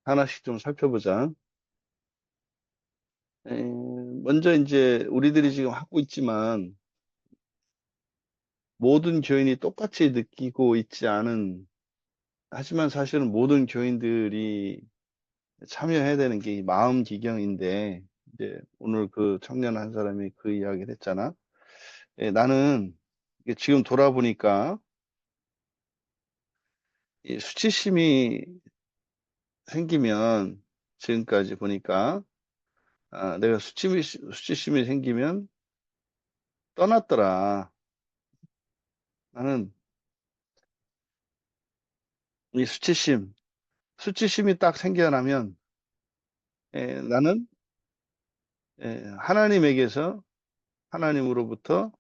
하나씩 좀 살펴보자. 에, 먼저 이제 우리들이 지금 하고 있지만 모든 교인이 똑같이 느끼고 있지 않은, 하지만 사실은 모든 교인들이 참여해야 되는 게 이 마음 기경인데, 이제 오늘 그 청년 한 사람이 그 이야기를 했잖아. 나는 이게 지금 돌아보니까 이 수치심이 생기면, 지금까지 보니까 내가 수치심이 생기면 떠났더라. 나는 이 수치심이 딱 생겨나면 나는 하나님에게서, 하나님으로부터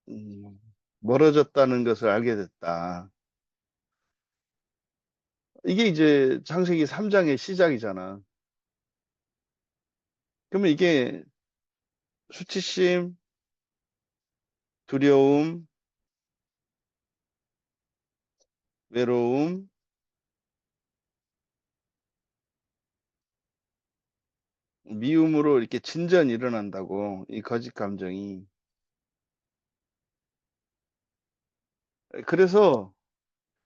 음, 멀어졌다는 것을 알게 됐다. 이게 이제 창세기 3장의 시작이잖아. 그러면 이게 수치심, 두려움, 외로움, 미움으로 이렇게 진전이 일어난다고, 이 거짓 감정이. 그래서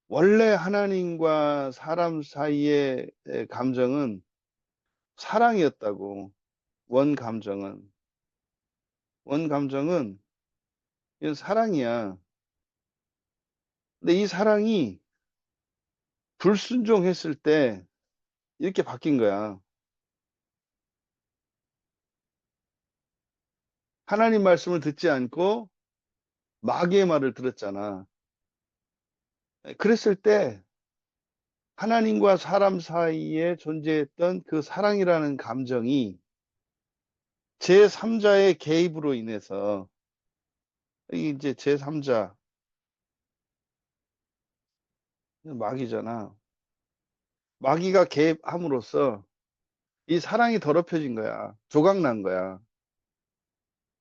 원래 하나님과 사람 사이의 감정은 사랑이었다고. 원 감정은. 원 감정은 이건 사랑이야. 근데 이 사랑이 불순종했을 때 이렇게 바뀐 거야. 하나님 말씀을 듣지 않고 마귀의 말을 들었잖아. 그랬을 때 하나님과 사람 사이에 존재했던 그 사랑이라는 감정이 제3자의 개입으로 인해서, 이게 이제 제3자, 마귀잖아. 마귀가 개입함으로써 이 사랑이 더럽혀진 거야. 조각난 거야.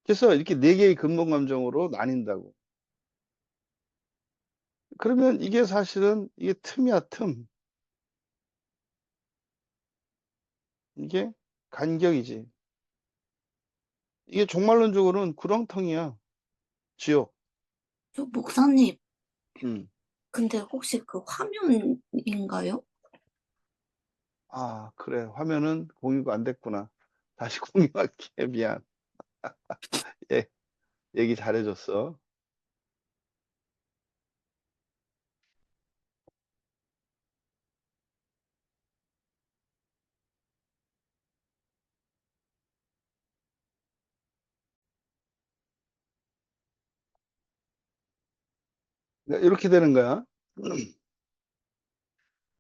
그래서 이렇게 네 개의 근본 감정으로 나뉜다고. 그러면 이게 사실은 이게 틈이야, 틈. 이게 간격이지. 이게 종말론적으로는 구렁텅이야. 지옥. 저 목사님, 음. 근데 혹시 그 화면인가요? 그래. 화면은 공유가 안 됐구나. 다시 공유할게. 미안. 예, 얘기 잘해줬어. 그러니까 이렇게 되는 거야.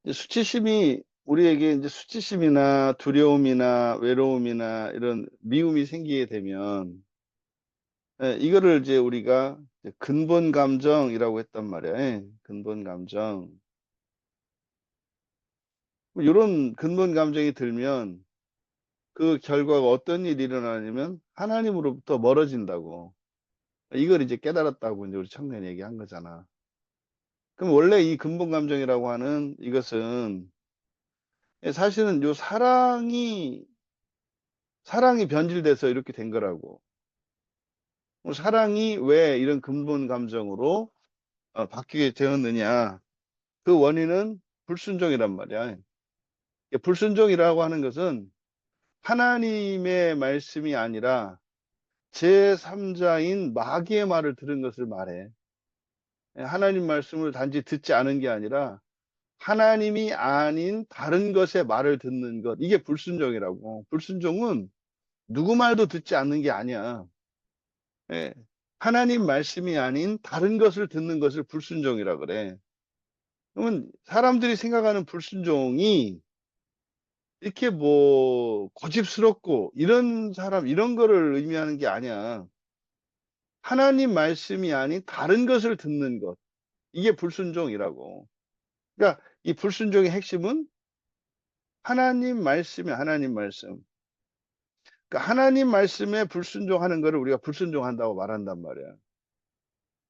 이제 수치심이 우리에게 이제 수치심이나 두려움이나 외로움이나 이런 미움이 생기게 되면, 이거를 이제 우리가 이제 근본 감정이라고 했단 말이야. 근본 감정. 이런 근본 감정이 들면 그 결과가 어떤 일이 일어나냐면 하나님으로부터 멀어진다고. 이걸 이제 깨달았다고 이제 우리 청년이 얘기한 거잖아. 그럼 원래 이 근본 감정이라고 하는 이것은 사실은 요 사랑이 변질돼서 이렇게 된 거라고. 사랑이 왜 이런 근본 감정으로 바뀌게 되었느냐? 그 원인은 불순종이란 말이야. 불순종이라고 하는 것은 하나님의 말씀이 아니라 제3자인 마귀의 말을 들은 것을 말해. 하나님 말씀을 단지 듣지 않은 게 아니라 하나님이 아닌 다른 것의 말을 듣는 것. 이게 불순종이라고. 불순종은 누구 말도 듣지 않는 게 아니야. 예. 하나님 말씀이 아닌 다른 것을 듣는 것을 불순종이라 그래. 그러면 사람들이 생각하는 불순종이 이렇게 뭐 고집스럽고 이런 사람, 이런 거를 의미하는 게 아니야. 하나님 말씀이 아닌 다른 것을 듣는 것. 이게 불순종이라고. 그러니까 이 불순종의 핵심은 하나님 말씀이 하나님 말씀. 그러니까 하나님 말씀에 불순종하는 거를 우리가 불순종한다고 말한단 말이야.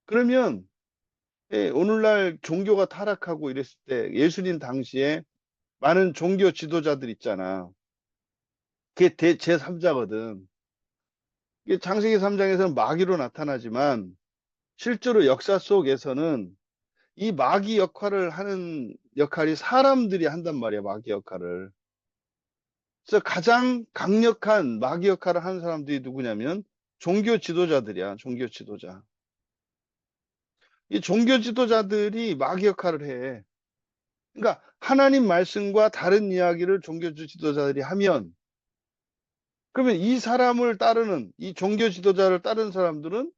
그러면 예, 오늘날 종교가 타락하고 이랬을 때 예수님 당시에 많은 종교 지도자들 있잖아. 그게 제3자거든. 이게 창세기 3장에서는 마귀로 나타나지만 실제로 역사 속에서는 이 마귀 역할을 하는 역할이 사람들이 한단 말이야, 마귀 역할을. 그래서 가장 강력한 마귀 역할을 하는 사람들이 누구냐면 종교 지도자들이야, 종교 지도자. 이 종교 지도자들이 마귀 역할을 해. 그러니까 하나님 말씀과 다른 이야기를 종교 지도자들이 하면 그러면 이 사람을 따르는 이 종교 지도자를 따르는 사람들은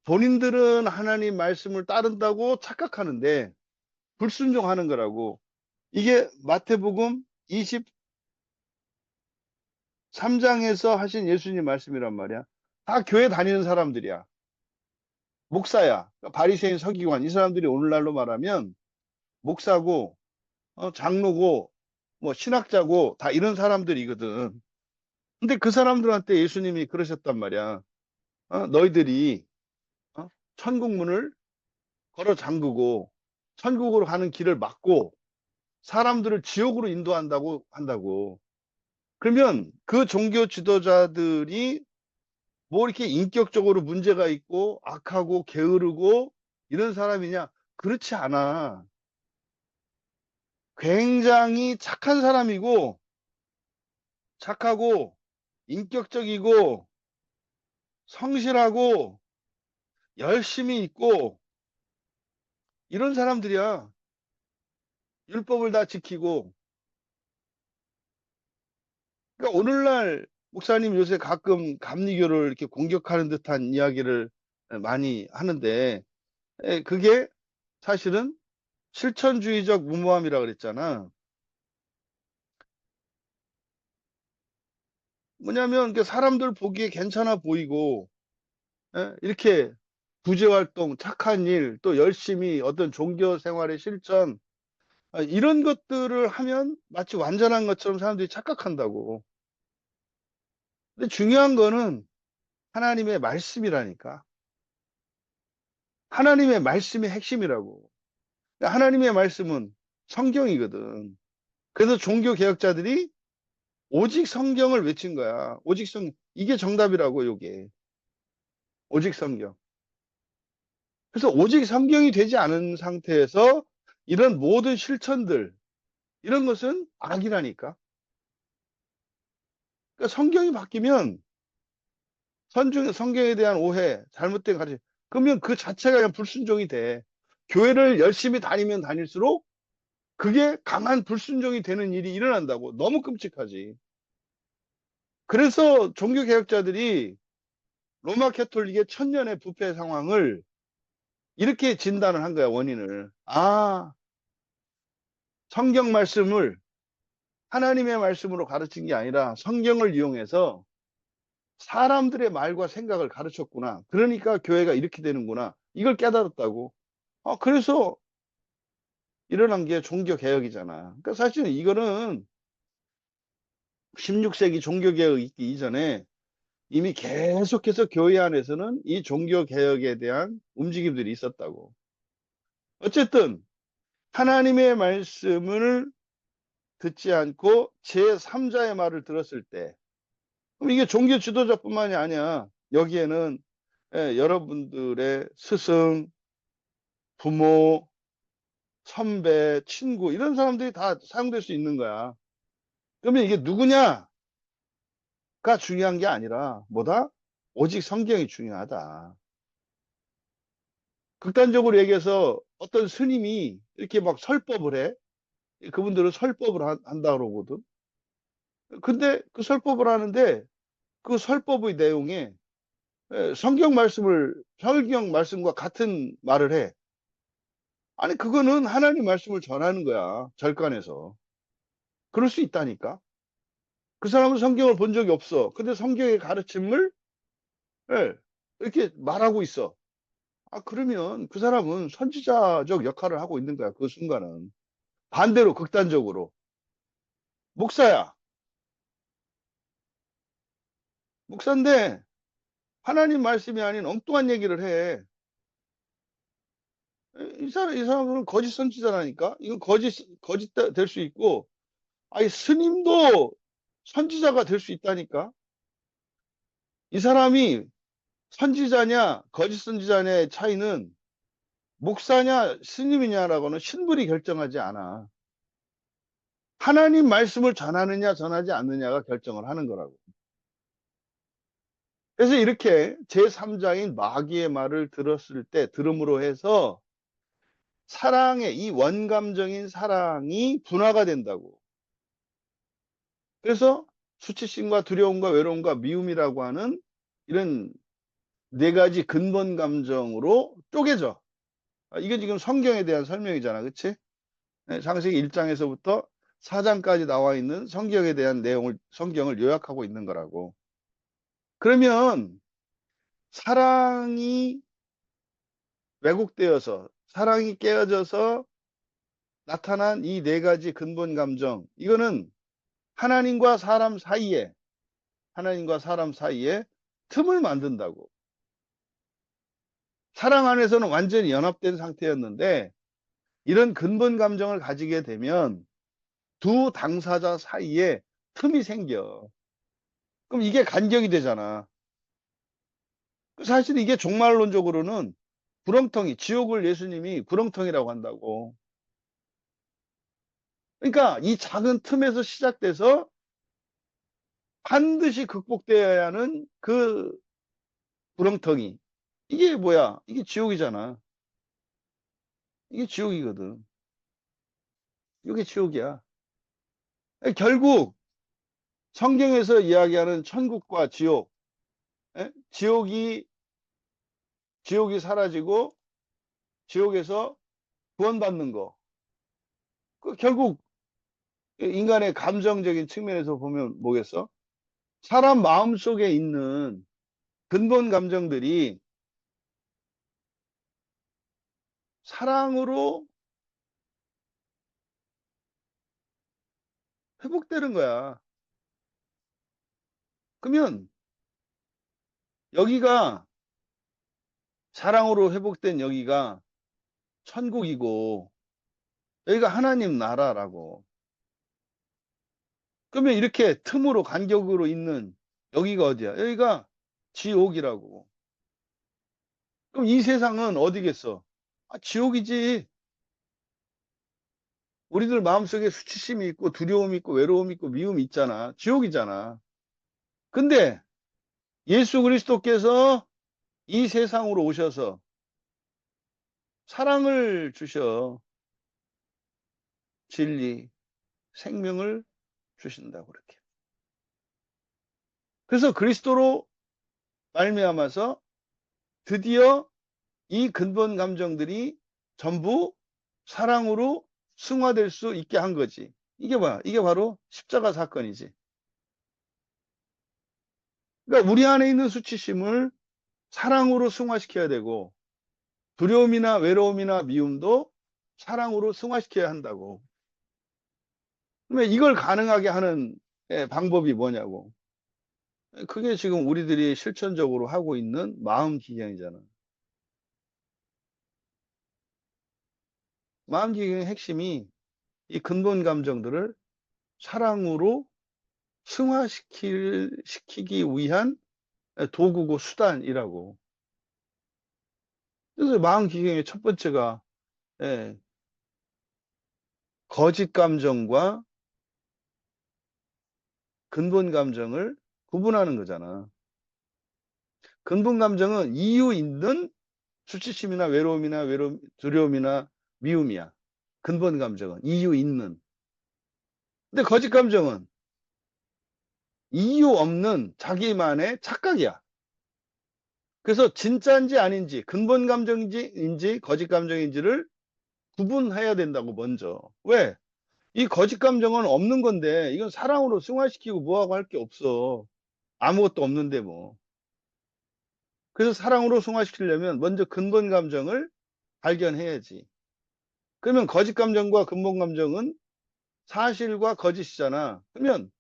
본인들은 하나님 말씀을 따른다고 착각하는데 불순종하는 거라고. 이게 마태복음 23장에서 하신 예수님 말씀이란 말이야. 다 교회 다니는 사람들이야. 목사야. 그러니까 바리새인 서기관 이 사람들이 오늘날로 말하면 목사고 장로고 뭐 신학자고 다 이런 사람들이거든. 근데 그 사람들한테 예수님이 그러셨단 말이야. 너희들이 천국 문을 걸어 잠그고 천국으로 가는 길을 막고 사람들을 지옥으로 인도한다고 한다고. 그러면 그 종교 지도자들이 뭐 이렇게 인격적으로 문제가 있고 악하고 게으르고 이런 사람이냐? 그렇지 않아. 굉장히 착한 사람이고 착하고 인격적이고 성실하고 열심히 있고 이런 사람들이야. 율법을 다 지키고. 그러니까 오늘날 목사님 요새 가끔 감리교를 이렇게 공격하는 듯한 이야기를 많이 하는데 그게 사실은 실천주의적 무모함이라 그랬잖아. 뭐냐면 사람들 보기에 괜찮아 보이고 이렇게 구제활동, 착한 일, 또 열심히 어떤 종교 생활의 실천 이런 것들을 하면 마치 완전한 것처럼 사람들이 착각한다고. 근데 중요한 거는 하나님의 말씀이라니까. 하나님의 말씀이 핵심이라고. 하나님의 말씀은 성경이거든. 그래서 종교 개혁자들이 오직 성경을 외친 거야. 오직 이게 정답이라고, 요게. 오직 성경. 그래서 오직 성경이 되지 않은 상태에서 이런 모든 실천들, 이런 것은 악이라니까. 그러니까 성경이 바뀌면 성경에 대한 오해, 잘못된 가르침, 그러면 그 자체가 그냥 불순종이 돼. 교회를 열심히 다니면 다닐수록 그게 강한 불순종이 되는 일이 일어난다고. 너무 끔찍하지. 그래서 종교개혁자들이 로마 캐톨릭의 천년의 부패 상황을 이렇게 진단을 한 거야, 원인을. 성경 말씀을 하나님의 말씀으로 가르친 게 아니라 성경을 이용해서 사람들의 말과 생각을 가르쳤구나. 그러니까 교회가 이렇게 되는구나. 이걸 깨달았다고. 그래서 일어난 게 종교개혁이잖아. 그러니까 사실은 이거는 16세기 종교개혁이 있기 이전에 이미 계속해서 교회 안에서는 이 종교개혁에 대한 움직임들이 있었다고. 어쨌든 하나님의 말씀을 듣지 않고 제3자의 말을 들었을 때 그럼 이게 종교 지도자뿐만이 아니야. 여기에는 여러분들의 스승, 부모, 선배, 친구 이런 사람들이 다 사용될 수 있는 거야. 그러면 이게 누구냐가 중요한 게 아니라 뭐다? 오직 성경이 중요하다. 극단적으로 얘기해서 어떤 스님이 이렇게 막 설법을 해. 그분들은 설법을 한다 그러거든. 근데 그 설법을 하는데 그 설법의 내용에 성경 말씀과 같은 말을 해. 아니, 그거는 하나님 말씀을 전하는 거야. 절간에서. 그럴 수 있다니까. 그 사람은 성경을 본 적이 없어. 근데 성경의 가르침을 예, 이렇게 말하고 있어. 그러면 그 사람은 선지자적 역할을 하고 있는 거야. 그 순간은. 반대로 극단적으로. 목사야. 목사인데 하나님 말씀이 아닌 엉뚱한 얘기를 해. 이 사람들은 거짓 선지자라니까. 이건 거짓 될 수 있고, 아니, 스님도 선지자가 될 수 있다니까. 이 사람이 선지자냐, 거짓 선지자냐의 차이는 목사냐, 스님이냐라고는 신분이 결정하지 않아. 하나님 말씀을 전하느냐, 전하지 않느냐가 결정을 하는 거라고. 그래서 이렇게 제3자인 마귀의 말을 들음으로 해서 사랑의, 이 원감정인 사랑이 분화가 된다고. 그래서 수치심과 두려움과 외로움과 미움이라고 하는 이런 네 가지 근본 감정으로 쪼개져. 이게 지금 성경에 대한 설명이잖아. 그치? 창세기 1장에서부터 4장까지 나와 있는 성경에 대한 성경을 요약하고 있는 거라고. 그러면 사랑이 왜곡되어서, 사랑이 깨어져서 나타난 이 네 가지 근본 감정, 이거는 하나님과 사람 사이에, 하나님과 사람 사이에 틈을 만든다고. 사랑 안에서는 완전히 연합된 상태였는데, 이런 근본 감정을 가지게 되면 두 당사자 사이에 틈이 생겨. 그럼 이게 간격이 되잖아. 사실 이게 종말론적으로는 구렁텅이, 지옥을 예수님이 구렁텅이라고 한다고. 그러니까 이 작은 틈에서 시작돼서 반드시 극복되어야 하는 그 구렁텅이. 이게 뭐야? 이게 지옥이잖아. 이게 지옥이거든. 이게 지옥이야. 결국 성경에서 이야기하는 천국과 지옥, 지옥이 사라지고 지옥에서 구원받는 거. 결국 인간의 감정적인 측면에서 보면 뭐겠어? 사람 마음 속에 있는 근본 감정들이 사랑으로 회복되는 거야. 그러면 여기가, 사랑으로 회복된 여기가 천국이고 여기가 하나님 나라라고. 그러면 이렇게 틈으로 간격으로 있는 여기가 어디야? 여기가 지옥이라고. 그럼 이 세상은 어디겠어? 지옥이지. 우리들 마음속에 수치심이 있고 두려움이 있고 외로움이 있고 미움이 있잖아. 지옥이잖아. 근데 예수 그리스도께서 이 세상으로 오셔서 사랑을 주셔. 진리, 생명을 주신다고 그렇게. 그래서 그리스도로 말미암아서 드디어 이 근본 감정들이 전부 사랑으로 승화될 수 있게 한 거지. 이게 뭐야? 이게 바로 십자가 사건이지. 그러니까 우리 안에 있는 수치심을 사랑으로 승화시켜야 되고, 두려움이나 외로움이나 미움도 사랑으로 승화시켜야 한다고. 그러면 이걸 가능하게 하는 방법이 뭐냐고. 그게 지금 우리들이 실천적으로 하고 있는 마음 기경이잖아. 마음 기경의 핵심이 이 근본 감정들을 사랑으로 승화시키기 위한 도구고 수단이라고. 그래서 마음 기경의 첫 번째가 예, 거짓 감정과 근본 감정을 구분하는 거잖아. 근본 감정은 이유 있는 수치심이나 두려움이나 미움이야. 근본 감정은 이유 있는. 근데 거짓 감정은 이유 없는 자기만의 착각이야. 그래서 진짜인지 아닌지, 근본 감정인지 거짓 감정인지를 구분해야 된다고, 먼저. 왜? 이 거짓 감정은 없는 건데 이건 사랑으로 승화시키고 뭐하고 할 게 없어. 아무것도 없는데 뭐. 그래서 사랑으로 승화시키려면 먼저 근본 감정을 발견해야지. 그러면 거짓 감정과 근본 감정은 사실과 거짓이잖아. 그러면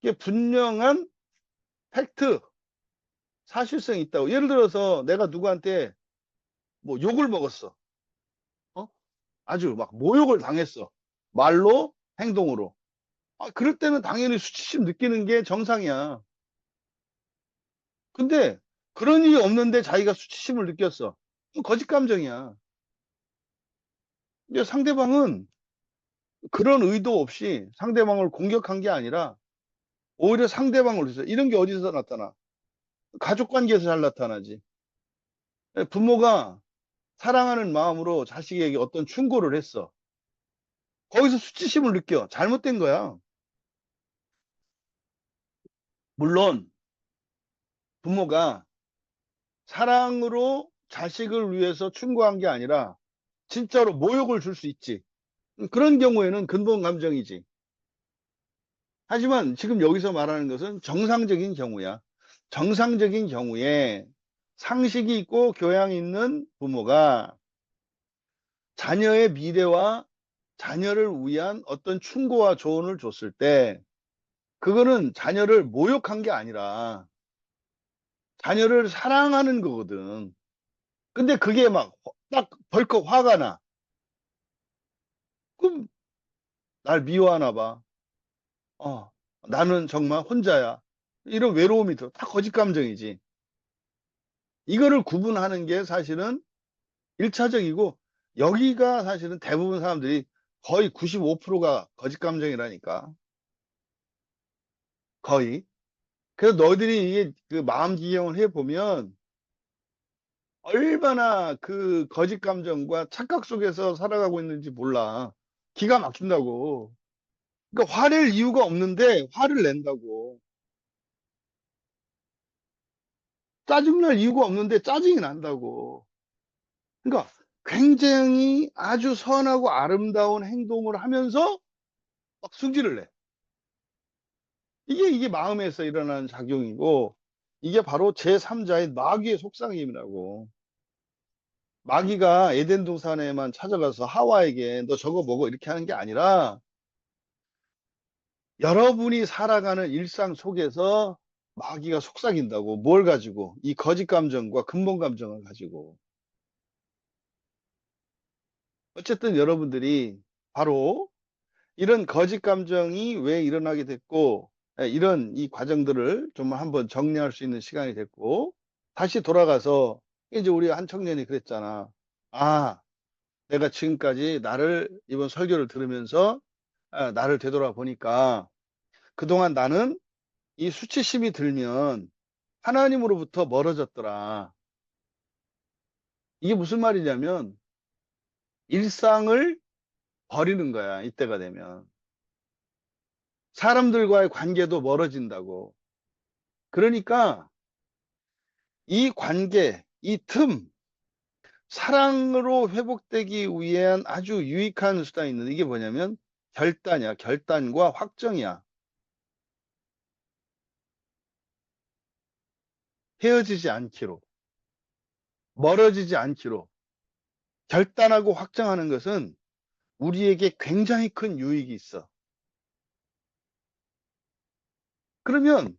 이게 분명한 팩트, 사실성이 있다고. 예를 들어서 내가 누구한테 뭐 욕을 먹었어. 아주 막 모욕을 당했어. 말로, 행동으로. 그럴 때는 당연히 수치심 느끼는 게 정상이야. 근데 그런 일이 없는데 자기가 수치심을 느꼈어. 그건 거짓 감정이야. 근데 상대방은 그런 의도 없이 상대방을 공격한 게 아니라 오히려 상대방을 위해서 이런 게 어디서 나타나? 가족 관계에서 잘 나타나지. 부모가 사랑하는 마음으로 자식에게 어떤 충고를 했어. 거기서 수치심을 느껴. 잘못된 거야. 물론 부모가 사랑으로 자식을 위해서 충고한 게 아니라 진짜로 모욕을 줄 수 있지. 그런 경우에는 근본 감정이지. 하지만 지금 여기서 말하는 것은 정상적인 경우야. 정상적인 경우에 상식이 있고 교양이 있는 부모가 자녀의 미래와 자녀를 위한 어떤 충고와 조언을 줬을 때 그거는 자녀를 모욕한 게 아니라 자녀를 사랑하는 거거든. 근데 그게 막 딱 벌컥 화가 나. 그럼 날 미워하나 봐. 어, 나는 정말 혼자야. 이런 외로움이 들어. 다 거짓 감정이지. 이거를 구분하는 게 사실은 1차적이고 여기가 사실은 대부분 사람들이 거의 95%가 거짓 감정이라니까. 거의. 그래서 너희들이 이게 그 마음 지경을 해 보면 얼마나 그 거짓 감정과 착각 속에서 살아가고 있는지 몰라. 기가 막힌다고. 그러니까 화낼 이유가 없는데 화를 낸다고. 짜증날 이유가 없는데 짜증이 난다고. 그러니까 굉장히 아주 선하고 아름다운 행동을 하면서 막 승질을 내. 이게 마음에서 일어나는 작용이고 이게 바로 제3자의 마귀의 속삭임이라고. 마귀가 에덴 동산에만 찾아가서 하와에게 "너 저거 먹어." 이렇게 하는 게 아니라 여러분이 살아가는 일상 속에서 마귀가 속삭인다고. 뭘 가지고? 이 거짓 감정과 근본 감정을 가지고. 어쨌든 여러분들이 바로 이런 거짓 감정이 왜 일어나게 됐고 이런 이 과정들을 좀 한번 정리할 수 있는 시간이 됐고 다시 돌아가서 이제 우리 한 청년이 그랬잖아. "아 내가 지금까지 나를 이번 설교를 들으면서 나를 되돌아보니까 그동안 나는 이 수치심이 들면 하나님으로부터 멀어졌더라." 이게 무슨 말이냐면 일상을 버리는 거야 이때가 되면. 사람들과의 관계도 멀어진다고. 그러니까 이 관계, 이 틈, 사랑으로 회복되기 위한 아주 유익한 수단이 있는데 이게 뭐냐면 결단이야. 결단과 확정이야. 헤어지지 않기로, 멀어지지 않기로 결단하고 확정하는 것은 우리에게 굉장히 큰 유익이 있어. 그러면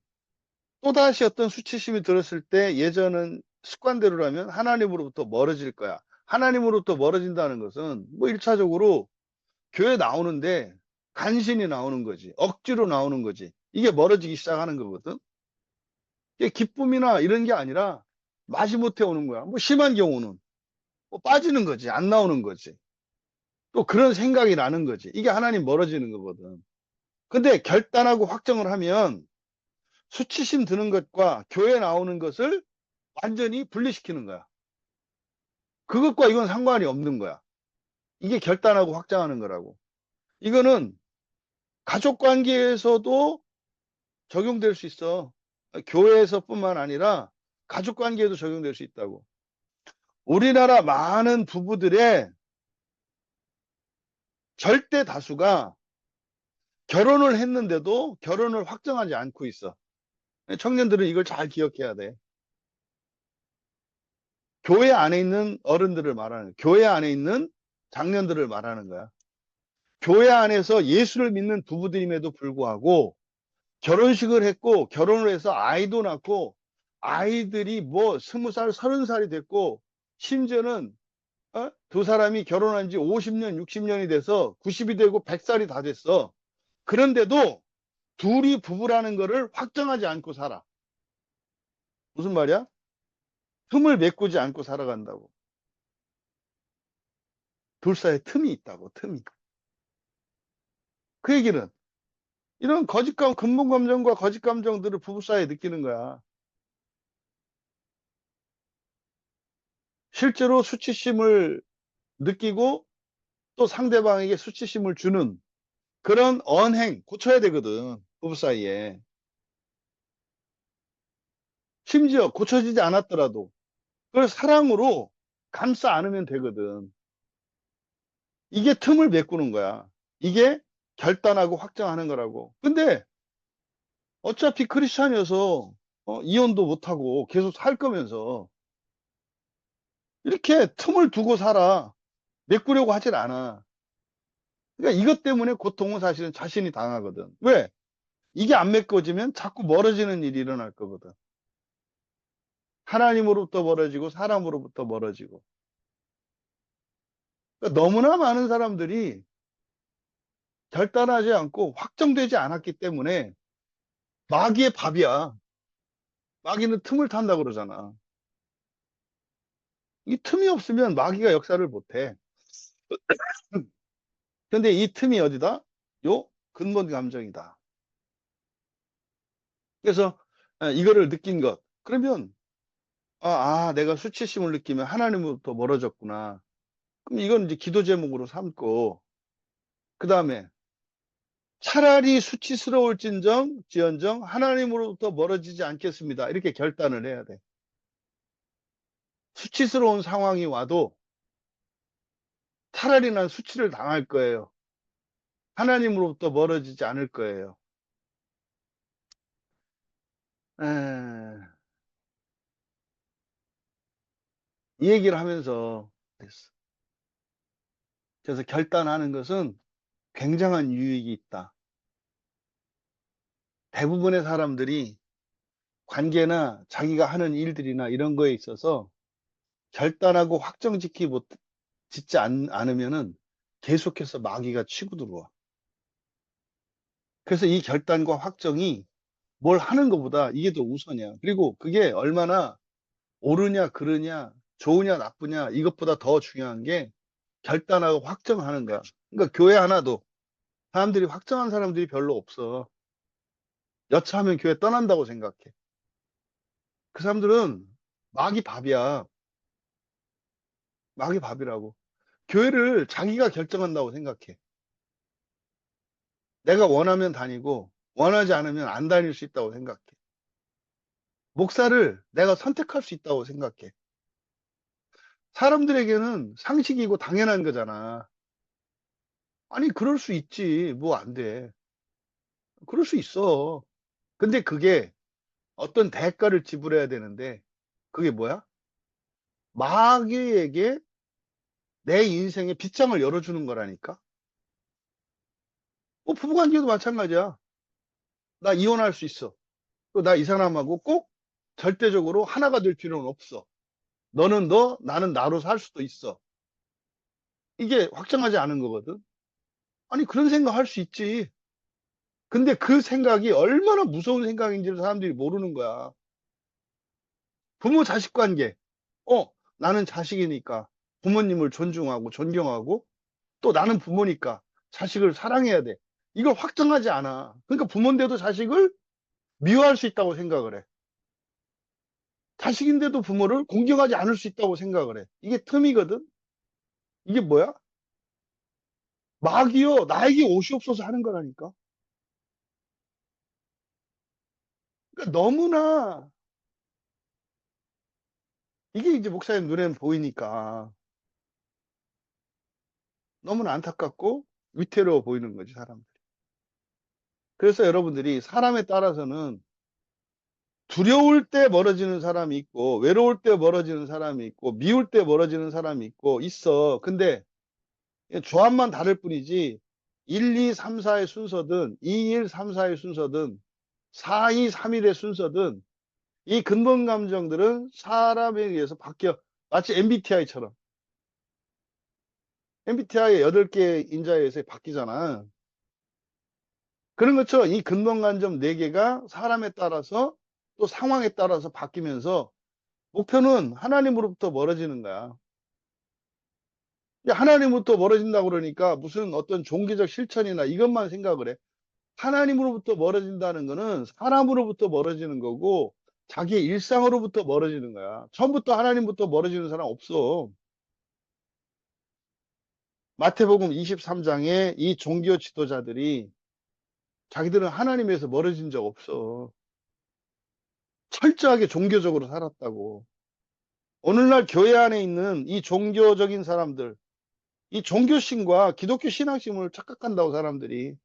또다시 어떤 수치심이 들었을 때 예전은 습관대로라면 하나님으로부터 멀어질 거야. 하나님으로부터 멀어진다는 것은 뭐 1차적으로 교회 나오는데 간신히 나오는 거지. 억지로 나오는 거지. 이게 멀어지기 시작하는 거거든. 이게 기쁨이나 이런 게 아니라 마지못해 오는 거야. 뭐 심한 경우는 뭐 빠지는 거지. 안 나오는 거지. 또 그런 생각이 나는 거지. 이게 하나님 멀어지는 거거든. 근데 결단하고 확정을 하면 수치심 드는 것과 교회 나오는 것을 완전히 분리시키는 거야. 그것과 이건 상관이 없는 거야. 이게 결단하고 확정하는 거라고. 이거는 가족 관계에서도 적용될 수 있어. 교회에서뿐만 아니라 가족 관계에도 적용될 수 있다고. 우리나라 많은 부부들의 절대 다수가 결혼을 했는데도 결혼을 확정하지 않고 있어. 청년들은 이걸 잘 기억해야 돼. 교회 안에 있는 어른들을 말하는 거야. 교회 안에 있는 장년들을 말하는 거야. 교회 안에서 예수를 믿는 부부들임에도 불구하고 결혼식을 했고 결혼을 해서 아이도 낳고 아이들이 뭐 20살, 30살이 됐고 심지어는 두 사람이 결혼한 지 50년, 60년이 돼서 90이 되고 100살이 다 됐어. 그런데도 둘이 부부라는 거를 확정하지 않고 살아. 무슨 말이야? 틈을 메꾸지 않고 살아간다고. 둘 사이에 틈이 있다고, 틈이. 그 얘기는 이런 근본 감정과 거짓 감정들을 부부 사이에 느끼는 거야. 실제로 수치심을 느끼고 또 상대방에게 수치심을 주는 그런 언행 고쳐야 되거든, 부부 사이에. 심지어 고쳐지지 않았더라도 그걸 사랑으로 감싸 안으면 되거든. 이게 틈을 메꾸는 거야. 이게 결단하고 확정하는 거라고. 근데 어차피 크리스찬이어서 이혼도 못하고 계속 살 거면서 이렇게 틈을 두고 살아. 메꾸려고 하질 않아. 그러니까 이것 때문에 고통은 사실은 자신이 당하거든. 왜? 이게 안 메꿔지면 자꾸 멀어지는 일이 일어날 거거든. 하나님으로부터 멀어지고 사람으로부터 멀어지고. 그러니까 너무나 많은 사람들이 결단하지 않고 확정되지 않았기 때문에 마귀의 밥이야. 마귀는 틈을 탄다 그러잖아. 이 틈이 없으면 마귀가 역사를 못해. 근데 이 틈이 어디다? 요 근본 감정이다. 그래서 이거를 느낀 것. 그러면 내가 수치심을 느끼면 하나님으로부터 멀어졌구나. 그럼 이건 이제 기도 제목으로 삼고 그다음에 차라리 수치스러울진정 하나님으로부터 멀어지지 않겠습니다. 이렇게 결단을 해야 돼. 수치스러운 상황이 와도 차라리 난 수치를 당할 거예요. 하나님으로부터 멀어지지 않을 거예요. 에, 이 얘기를 하면서 그랬어. 그래서 결단하는 것은 굉장한 유익이 있다. 대부분의 사람들이 관계나 자기가 하는 일들이나 이런 거에 있어서 결단하고 짓지 않으면은 계속해서 마귀가 치고 들어와. 그래서 이 결단과 확정이 뭘 하는 것보다 이게 더 우선이야. 그리고 그게 얼마나 옳으냐, 그르냐, 좋으냐, 나쁘냐, 이것보다 더 중요한 게 결단하고 확정하는 거야. 그러니까 교회 하나도 사람들이 확정한 사람들이 별로 없어. 여차하면 교회 떠난다고 생각해. 그 사람들은 마귀 밥이야. 마귀 밥이라고. 교회를 자기가 결정한다고 생각해. 내가 원하면 다니고, 원하지 않으면 안 다닐 수 있다고 생각해. 목사를 내가 선택할 수 있다고 생각해. 사람들에게는 상식이고 당연한 거잖아. 아니, 그럴 수 있지. 뭐 안 돼. 그럴 수 있어. 근데 그게 어떤 대가를 지불해야 되는데, 그게 뭐야? 마귀에게 내 인생의 빗장을 열어주는 거라니까? 부부관계도 마찬가지야. 나 이혼할 수 있어. 또 나 이 사람하고 꼭 절대적으로 하나가 될 필요는 없어. 너는 너, 나는 나로 살 수도 있어. 이게 확정하지 않은 거거든. 아니, 그런 생각 할 수 있지. 근데 그 생각이 얼마나 무서운 생각인지를 사람들이 모르는 거야. 부모 자식 관계. 어, 나는 자식이니까 부모님을 존중하고 존경하고 또 나는 부모니까 자식을 사랑해야 돼. 이걸 확정하지 않아. 그러니까 부모인데도 자식을 미워할 수 있다고 생각을 해. 자식인데도 부모를 공경하지 않을 수 있다고 생각을 해. 이게 틈이거든. 이게 뭐야? 마귀여 나에게 오시옵소서 하는 거라니까. 그러니까 너무나 이게 이제 목사님 눈에는 보이니까 너무나 안타깝고 위태로워 보이는 거지 사람들이. 그래서 여러분들이 사람에 따라서는 두려울 때 멀어지는 사람이 있고 외로울 때 멀어지는 사람이 있고 미울 때 멀어지는 사람이 있고 있어. 근데 조합만 다를 뿐이지 1, 2, 3, 4의 순서든 2, 1, 3, 4의 순서든 4, 2, 3, 1의 순서든 이 근본 감정들은 사람에 의해서 바뀌어. 마치 MBTI처럼 MBTI 8개 인자에서 바뀌잖아. 그런 것처럼 이 근본관점 4개가 사람에 따라서 또 상황에 따라서 바뀌면서 목표는 하나님으로부터 멀어지는 거야. 하나님으로부터 멀어진다고 그러니까 무슨 어떤 종교적 실천이나 이것만 생각을 해. 하나님으로부터 멀어진다는 거는 사람으로부터 멀어지는 거고 자기의 일상으로부터 멀어지는 거야. 처음부터 하나님부터 멀어지는 사람 없어. 마태복음 23장에 이 종교 지도자들이 자기들은 하나님에서 멀어진 적 없어. 철저하게 종교적으로 살았다고. 오늘날 교회 안에 있는 이 종교적인 사람들, 이 종교심과 기독교 신앙심을 착각한다고 사람들이.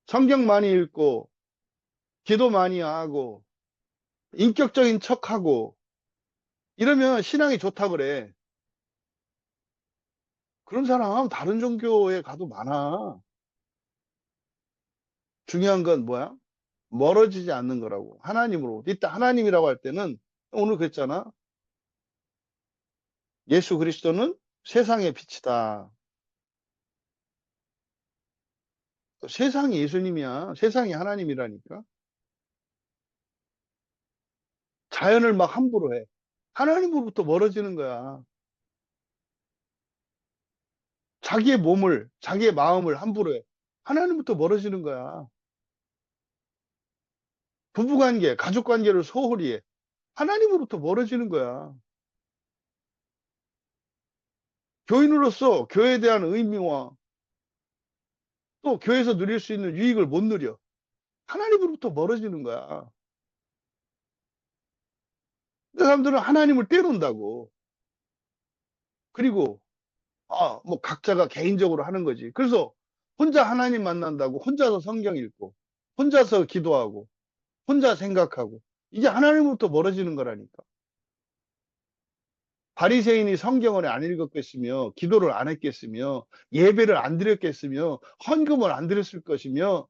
성경 많이 읽고 기도 많이 하고 인격적인 척하고 이러면 신앙이 좋다 그래. 그런 사람 다른 종교에 가도 많아. 중요한 건 뭐야? 멀어지지 않는 거라고. 하나님으로. 이때 하나님이라고 할 때는 오늘 그랬잖아. 예수 그리스도는 세상의 빛이다. 세상이 예수님이야. 세상이 하나님이라니까. 자연을 막 함부로 해. 하나님으로부터 멀어지는 거야. 자기의 몸을, 자기의 마음을 함부로 해. 하나님부터 멀어지는 거야. 부부관계, 가족관계를 소홀히 해. 하나님으로부터 멀어지는 거야. 교인으로서 교회에 대한 의미와 또 교회에서 누릴 수 있는 유익을 못 누려. 하나님으로부터 멀어지는 거야. 그 사람들은 하나님을 떼놓는다고. 그리고 뭐 각자가 개인적으로 하는 거지. 그래서 혼자 하나님 만난다고 혼자서 성경 읽고 혼자서 기도하고 혼자 생각하고 이게 하나님으로부터 멀어지는 거라니까. 바리새인이 성경을 안 읽었겠으며 기도를 안 했겠으며 예배를 안 드렸겠으며 헌금을 안 드렸을 것이며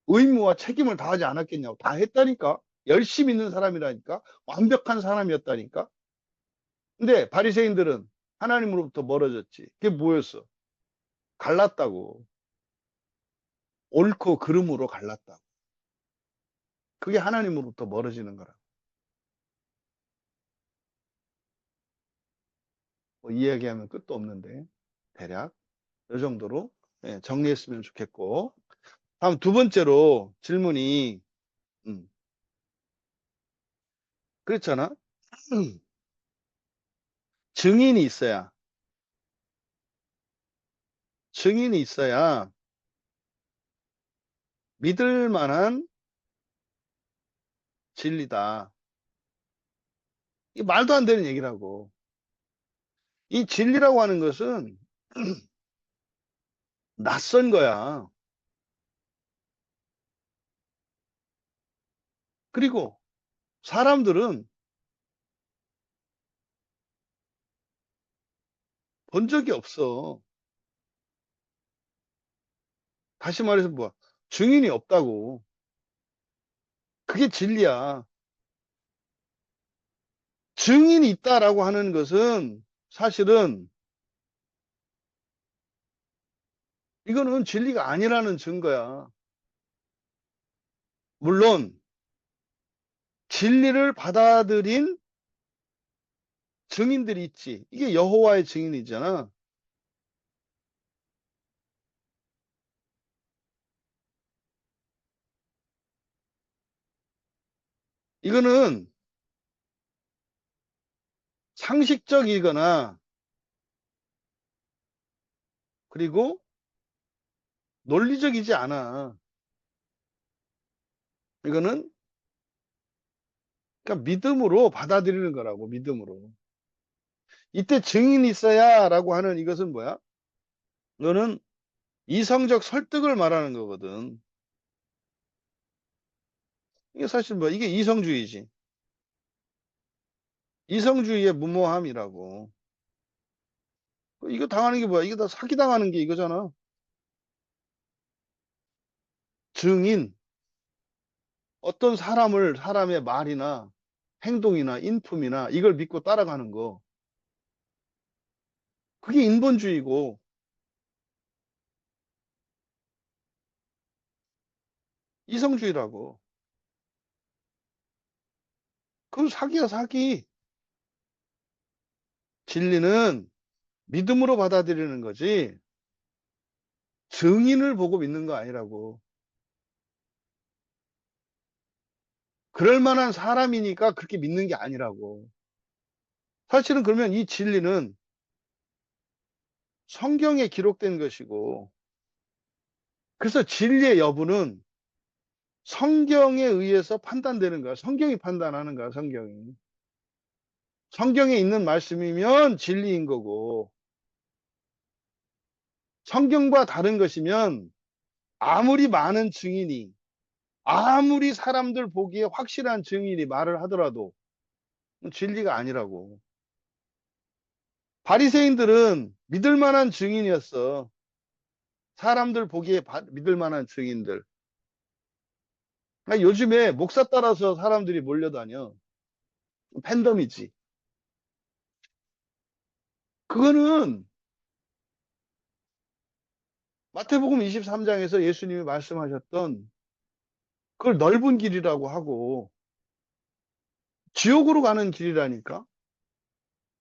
의무와 책임을 다하지 않았겠냐고. 다 했다니까. 열심히 있는 사람이라니까. 완벽한 사람이었다니까. 근데 바리새인들은 하나님으로부터 멀어졌지. 그게 뭐였어? 갈랐다고. 옳고 그름으로 갈랐다고. 그게 하나님으로부터 멀어지는 거라. 뭐 이야기하면 끝도 없는데 대략 이 정도로 정리했으면 좋겠고. 다음 두 번째로 질문이 음, 그렇잖아. 증인이 있어야 증인이 있어야 믿을 만한 진리다. 이 말도 안 되는 얘기라고. 이 진리라고 하는 것은 낯선 거야. 그리고 사람들은 본 적이 없어. 다시 말해서 뭐야? 증인이 없다고. 그게 진리야. 증인이 있다라고 하는 것은 사실은 이거는 진리가 아니라는 증거야. 물론 진리를 받아들인 증인들이 있지. 이게 여호와의 증인이잖아. 이거는 상식적이거나 그리고 논리적이지 않아. 이거는 그러니까 믿음으로 받아들이는 거라고, 믿음으로. 이때 증인이 있어야라고 하는 이것은 뭐야? 이거는 이성적 설득을 말하는 거거든. 이게 사실 뭐 이게 이성주의지. 이성주의의 무모함이라고. 이거 당하는 게 뭐야? 이거 다 사기당하는 게 이거잖아. 증인. 어떤 사람의 말이나 행동이나 인품이나 이걸 믿고 따라가는 거. 그게 인본주의고, 이성주의라고. 그건 사기야, 사기. 진리는 믿음으로 받아들이는 거지, 증인을 보고 믿는 거 아니라고. 그럴 만한 사람이니까 그렇게 믿는 게 아니라고. 사실은 그러면 이 진리는 성경에 기록된 것이고, 그래서 진리의 여부는 성경에 의해서 판단되는 거야. 성경이 판단하는 거야, 성경이. 성경에 있는 말씀이면 진리인 거고, 성경과 다른 것이면 아무리 많은 증인이, 아무리 사람들 보기에 확실한 증인이 말을 하더라도 진리가 아니라고. 바리새인들은 믿을 만한 증인이었어. 사람들 보기에 믿을 만한 증인들. 그러니까 요즘에 목사 따라서 사람들이 몰려다녀. 팬덤이지. 그거는 마태복음 23장에서 예수님이 말씀하셨던 그걸 넓은 길이라고 하고 지옥으로 가는 길이라니까.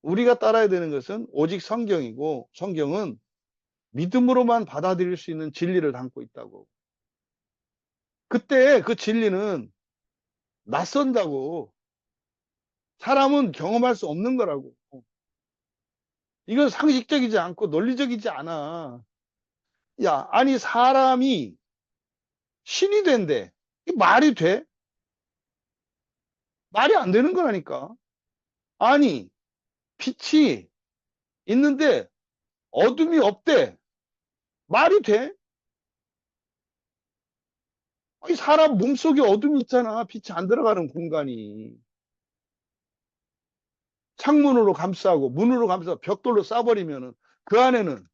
우리가 따라야 되는 것은 오직 성경이고, 성경은 믿음으로만 받아들일 수 있는 진리를 담고 있다고. 그때 그 진리는 낯선다고. 사람은 경험할 수 없는 거라고. 이건 상식적이지 않고 논리적이지 않아. 야, 아니 사람이 신이 된대. 이게 말이 돼? 말이 안 되는 거라니까. 아니, 빛이 있는데 어둠이 없대. 말이 돼? 아니, 사람 몸속에 어둠이 있잖아. 빛이 안 들어가는 공간이. 창문으로 감싸고 문으로 감싸 벽돌로 싸버리면은 그 안에는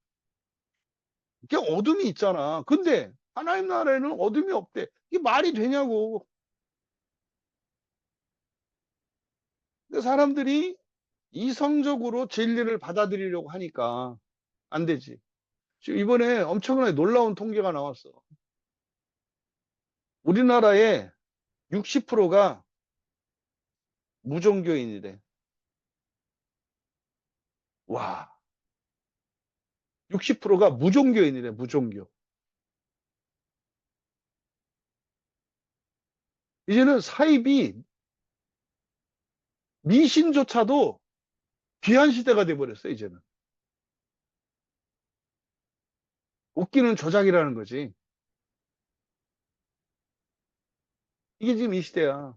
이게 어둠이 있잖아. 근데 하나님 나라에는 어둠이 없대. 이게 말이 되냐고. 근데 사람들이 이성적으로 진리를 받아들이려고 하니까 안 되지. 지금 이번에 엄청나게 놀라운 통계가 나왔어. 우리나라의 60%가 무종교인이래. 와, 60%가 무종교인이래, 무종교. 이제는 사입이 미신조차도 귀한 시대가 돼버렸어, 이제는. 웃기는 조작이라는 거지. 이게 지금 이 시대야.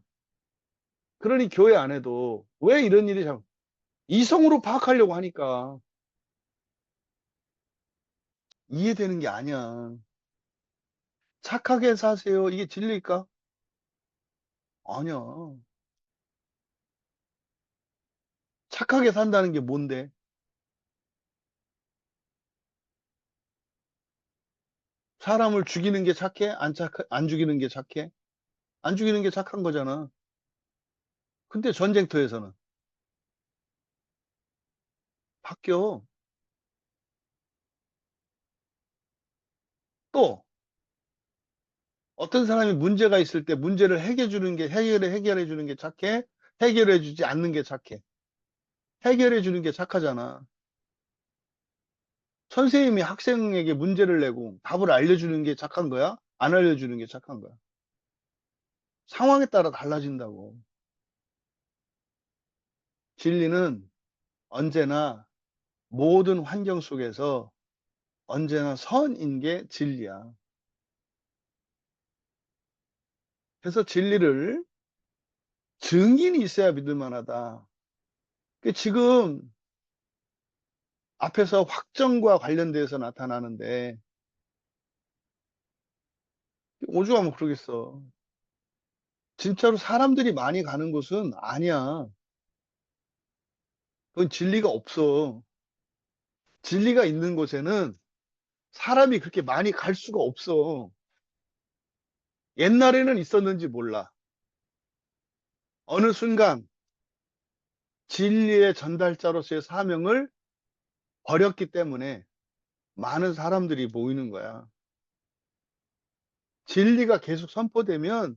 그러니 교회 안에도 왜 이런 일이 자꾸 이성으로 파악하려고 하니까 이해되는 게 아니야. 착하게 사세요. 이게 진리일까? 아니야. 착하게 산다는 게 뭔데? 사람을 죽이는 게 착해? 안 죽이는 게 착해? 안 죽이는 게 착한 거잖아. 근데 전쟁터에서는 바뀌어. 또 어떤 사람이 문제가 있을 때 문제를 해결해 주는 게 착해? 해결해 주지 않는 게 착해? 해결해 주는 게 착하잖아. 선생님이 학생에게 문제를 내고 답을 알려주는 게 착한 거야? 안 알려주는 게 착한 거야? 상황에 따라 달라진다고. 진리는 언제나 모든 환경 속에서 언제나 선인 게 진리야. 그래서 진리를 증인이 있어야 믿을 만하다. 지금 앞에서 확정과 관련돼서 나타나는데 오죽하면 그러겠어. 진짜로 사람들이 많이 가는 곳은 아니야. 그건 진리가 없어. 진리가 있는 곳에는 사람이 그렇게 많이 갈 수가 없어. 옛날에는 있었는지 몰라. 어느 순간 진리의 전달자로서의 사명을 버렸기 때문에 많은 사람들이 모이는 거야. 진리가 계속 선포되면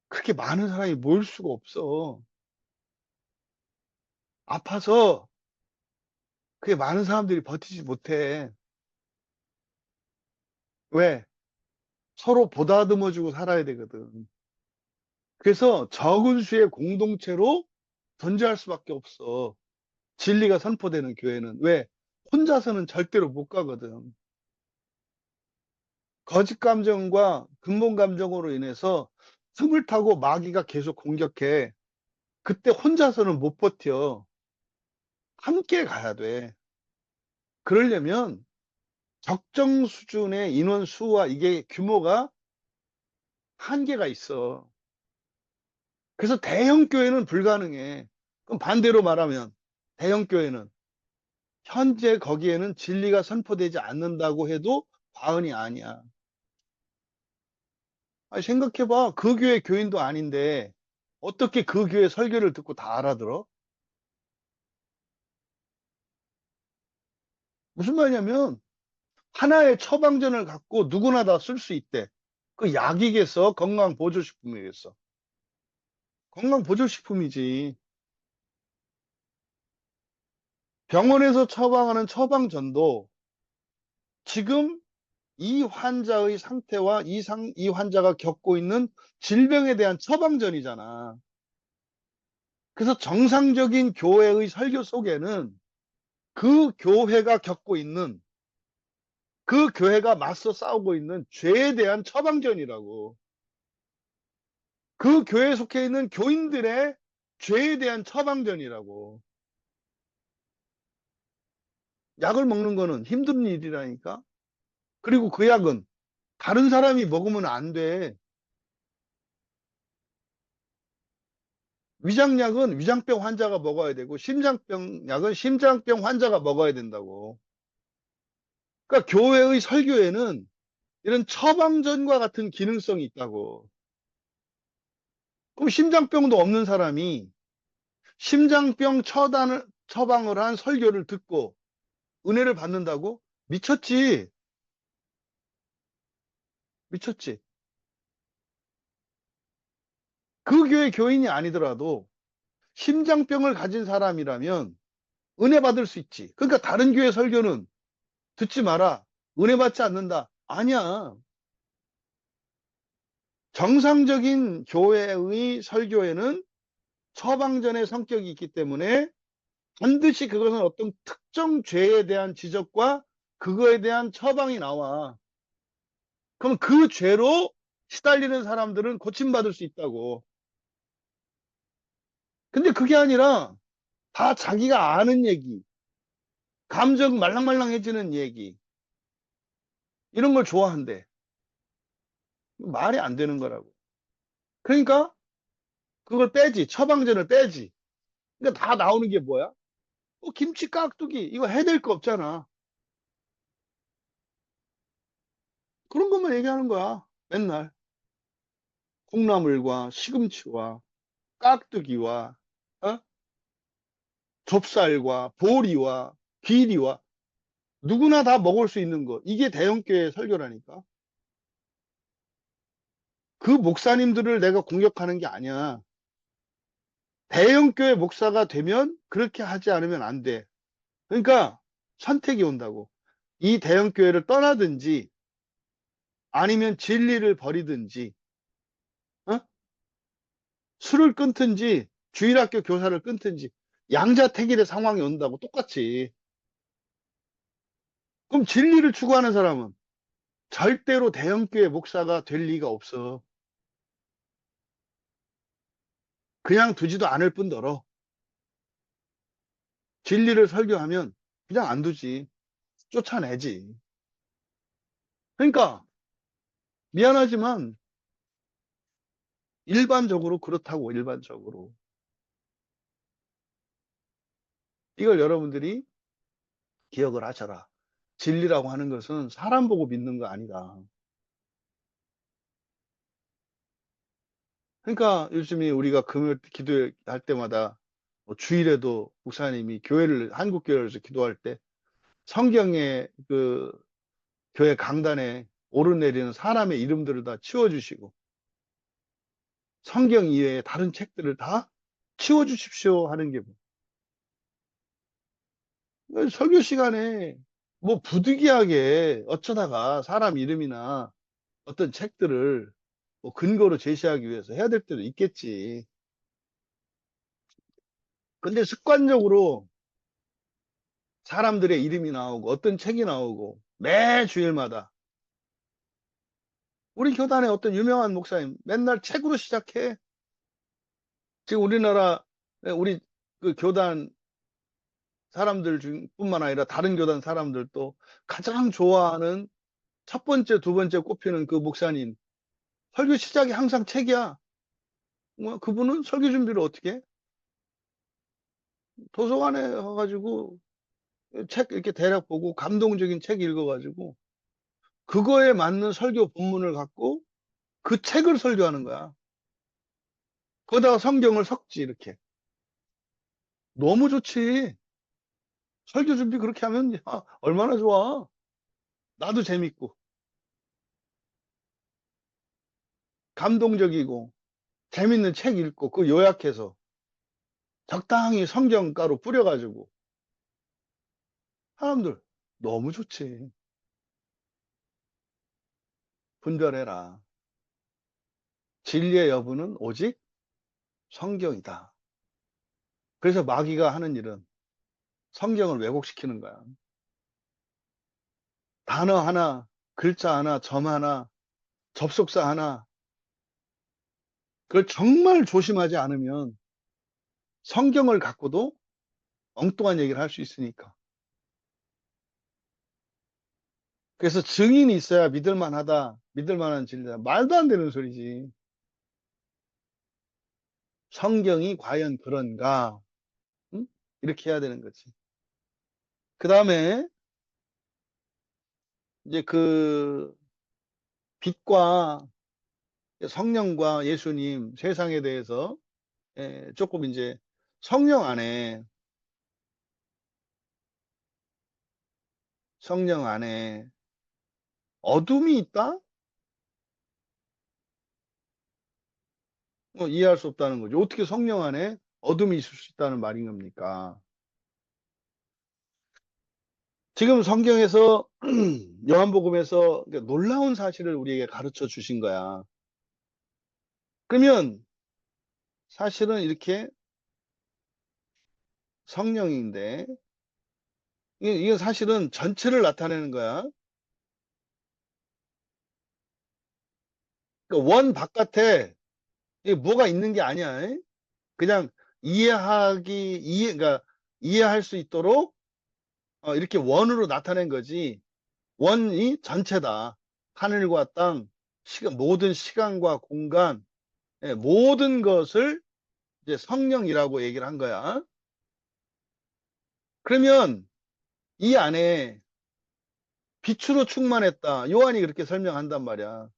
그렇게 많은 사람이 모일 수가 없어. 아파서 그게 많은 사람들이 버티지 못해. 왜? 서로 보다듬어 주고 살아야 되거든. 그래서 적은 수의 공동체로 존재할 수밖에 없어. 진리가 선포되는 교회는. 왜? 혼자서는 절대로 못 가거든. 거짓 감정과 근본 감정으로 인해서 틈을 타고 마귀가 계속 공격해. 그때 혼자서는 못 버텨. 함께 가야 돼. 그러려면 적정 수준의 인원 수와 이게 규모가 한계가 있어. 그래서 대형 교회는 불가능해. 그럼 반대로 말하면 대형 교회는 현재 거기에는 진리가 선포되지 않는다고 해도 과언이 아니야. 아니, 생각해 봐. 그 교회 교인도 아닌데 어떻게 그 교회 설교를 듣고 다 알아들어? 무슨 말이냐면 하나의 처방전을 갖고 누구나 다 쓸 수 있대. 그 약이겠어? 건강 보조식품이겠어? 건강 보조식품이지. 병원에서 처방하는 처방전도 지금 이 환자의 상태와 이 환자가 겪고 있는 질병에 대한 처방전이잖아. 그래서 정상적인 교회의 설교 속에는 그 교회가 겪고 있는, 그 교회가 맞서 싸우고 있는 죄에 대한 처방전이라고. 그 교회에 속해 있는 교인들의 죄에 대한 처방전이라고. 약을 먹는 거는 힘든 일이라니까. 그리고 그 약은 다른 사람이 먹으면 안 돼. 위장약은 위장병 환자가 먹어야 되고 심장병 약은 심장병 환자가 먹어야 된다고. 그러니까 교회의 설교에는 이런 처방전과 같은 기능성이 있다고. 그럼 심장병도 없는 사람이 심장병 처방을 한 설교를 듣고 은혜를 받는다고? 미쳤지. 미쳤지. 그 교회 교인이 아니더라도 심장병을 가진 사람이라면 은혜 받을 수 있지. 그러니까 다른 교회 설교는 듣지 마라. 은혜 받지 않는다. 아니야. 정상적인 교회의 설교에는 처방전의 성격이 있기 때문에 반드시 그것은 어떤 특정 죄에 대한 지적과 그거에 대한 처방이 나와. 그럼 그 죄로 시달리는 사람들은 고침받을 수 있다고. 근데 그게 아니라 다 자기가 아는 얘기, 감정 말랑말랑해지는 얘기, 이런 걸 좋아한대. 말이 안 되는 거라고. 그러니까 그걸 빼지. 처방전을 빼지. 그러니까 다 나오는 게 뭐야? 김치 깍두기. 이거 해낼 거 없잖아. 그런 것만 얘기하는 거야. 맨날. 콩나물과 시금치와 깍두기와 어? 좁쌀과 보리와 귀리와 누구나 다 먹을 수 있는 거. 이게 대형교회 설교라니까. 그 목사님들을 내가 공격하는 게 아니야. 대형교회 목사가 되면 그렇게 하지 않으면 안 돼. 그러니까 선택이 온다고. 이 대형교회를 떠나든지 아니면 진리를 버리든지 어? 술을 끊든지 주일학교 교사를 끊든지 양자택일의 상황이 온다고 똑같이. 그럼 진리를 추구하는 사람은 절대로 대형교회 목사가 될 리가 없어. 그냥 두지도 않을 뿐더러 진리를 설교하면 그냥 안 두지. 쫓아내지. 그러니까 미안하지만 일반적으로 그렇다고. 일반적으로 이걸 여러분들이 기억을 하셔라. 진리라고 하는 것은 사람 보고 믿는 거 아니다. 그러니까 요즘에 우리가 금요 기도할 때마다 뭐 주일에도 목사님이 교회를 한국 교회에서 기도할 때 성경의 그 교회 강단에 오르내리는 사람의 이름들을 다 치워주시고 성경 이외에 다른 책들을 다 치워주십시오 하는 게 설교 시간에 뭐 부득이하게 어쩌다가 사람 이름이나 어떤 책들을 뭐 근거로 제시하기 위해서 해야 될 때도 있겠지. 근데 습관적으로 사람들의 이름이 나오고 어떤 책이 나오고 매 주일마다 우리 교단의 어떤 유명한 목사님 맨날 책으로 시작해. 지금 우리나라 우리 그 교단 사람들 중뿐만 아니라 다른 교단 사람들도 가장 좋아하는 첫 번째, 두 번째 꼽히는 그 목사님 설교 시작이 항상 책이야. 뭐 그분은 설교 준비를 어떻게 해? 도서관에 가가지고 책 이렇게 대략 보고 감동적인 책 읽어가지고 그거에 맞는 설교 본문을 갖고 그 책을 설교하는 거야. 거기다가 성경을 섞지 이렇게. 너무 좋지. 설교 준비 그렇게 하면 야, 얼마나 좋아. 나도 재밌고 감동적이고 재밌는 책 읽고 그 요약해서 적당히 성경가루 뿌려가지고 사람들 너무 좋지. 분별해라. 진리의 여부는 오직 성경이다. 그래서 마귀가 하는 일은 성경을 왜곡시키는 거야. 단어 하나, 글자 하나, 점 하나, 접속사 하나, 그걸 정말 조심하지 않으면 성경을 갖고도 엉뚱한 얘기를 할 수 있으니까. 그래서 증인이 있어야 믿을 만하다, 믿을 만한 진리다. 말도 안 되는 소리지. 성경이 과연 그런가? 응? 이렇게 해야 되는 거지. 그 다음에 이제 그 빛과 성령과 예수님 세상에 대해서 조금 이제 성령 안에 어둠이 있다? 이해할 수 없다는 거죠. 어떻게 성령 안에 어둠이 있을 수 있다는 말인 겁니까? 지금 성경에서 요한복음에서 놀라운 사실을 우리에게 가르쳐 주신 거야. 그러면 사실은 이렇게 성령인데 이게 사실은 전체를 나타내는 거야. 그러니까 원 바깥에 이게 뭐가 있는 게 아니야. 그냥 그러니까 이해할 수 있도록 이렇게 원으로 나타낸 거지. 원이 전체다. 하늘과 땅, 모든 시간과 공간, 모든 것을 이제 성령이라고 얘기를 한 거야. 그러면 이 안에 빛으로 충만했다. 요한이 그렇게 설명한단 말이야.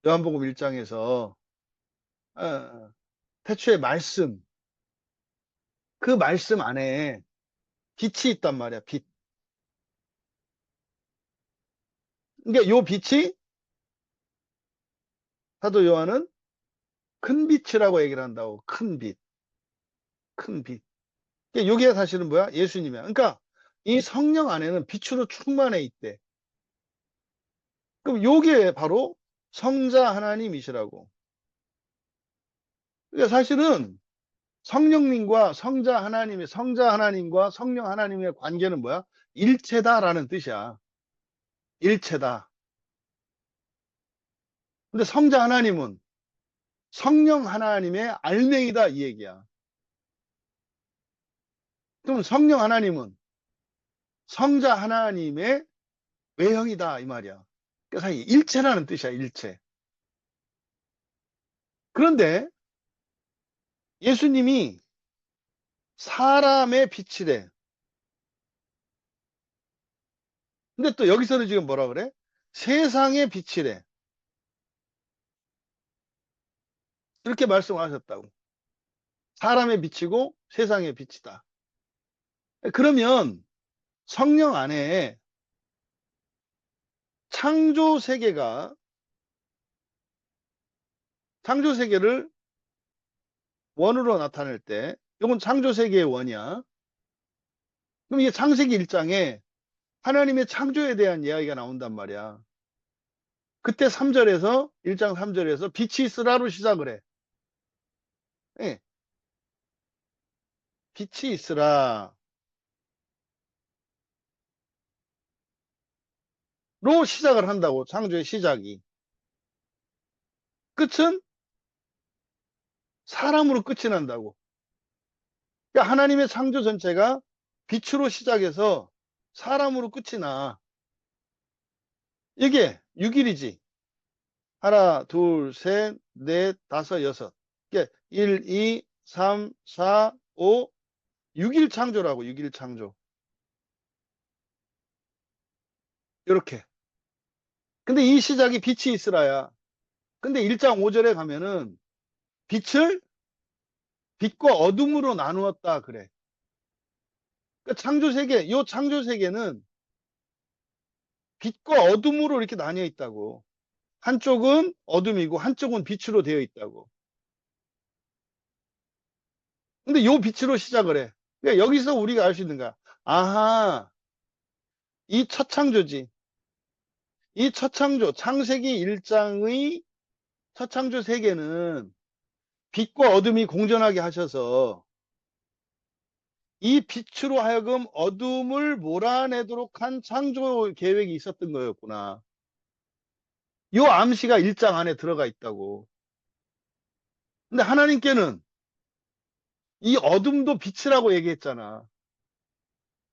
요한복음 1장에서. 태초에 말씀, 그 말씀 안에 빛이 있단 말이야. 빛. 그러니까 요 빛이 사도 요한은 큰 빛이라고 얘기를 한다고. 큰 빛, 큰 빛. 그러니까 요게 사실은 뭐야? 예수님이야. 그러니까 이 성령 안에는 빛으로 충만해 있대. 그럼 요게 바로 성자 하나님이시라고. 그러니까 사실은 성자 하나님과 성령 하나님의 관계는 뭐야? 일체다라는 뜻이야. 일체다. 근데 성자 하나님은 성령 하나님의 알맹이다 이 얘기야. 그럼 성령 하나님은 성자 하나님의 외형이다 이 말이야. 그러니까 사실 일체라는 뜻이야, 일체. 그런데 예수님이 사람의 빛이래. 근데 또 여기서는 지금 뭐라 그래? 세상의 빛이래. 이렇게 말씀을 하셨다고. 사람의 빛이고 세상의 빛이다. 그러면 성령 안에 창조 세계가, 창조 세계를 원으로 나타낼 때, 이건 창조 세계의 원이야. 그럼 이게 창세기 1장에 하나님의 창조에 대한 이야기가 나온단 말이야. 그때 3절에서, 1장 3절에서 빛이 있으라로 시작을 해. 예, 빛이 있으라. 로 시작을 한다고, 창조의 시작이. 끝은 사람으로 끝이 난다고. 그러니까 하나님의 창조 전체가 빛으로 시작해서 사람으로 끝이 나. 이게 6일이지. 하나, 둘, 셋, 넷, 다섯, 여섯. 이게 1, 2, 3, 4, 5, 6일 창조라고, 6일 창조. 이렇게. 근데 이 시작이 빛이 있으라야. 근데 1장 5절에 가면은 빛을 빛과 어둠으로 나누었다 그래. 그 창조 세계, 요 창조 세계는 빛과 어둠으로 이렇게 나뉘어 있다고. 한쪽은 어둠이고 한쪽은 빛으로 되어 있다고. 근데 요 빛으로 시작을 해. 그러니까 여기서 우리가 알 수 있는 거야. 아하, 이 첫 창조지. 이 첫 창조, 창세기 1장의 첫 창조 세계는 빛과 어둠이 공존하게 하셔서 이 빛으로 하여금 어둠을 몰아내도록 한 창조 계획이 있었던 거였구나. 요 암시가 1장 안에 들어가 있다고. 근데 하나님께는 이 어둠도 빛이라고 얘기했잖아.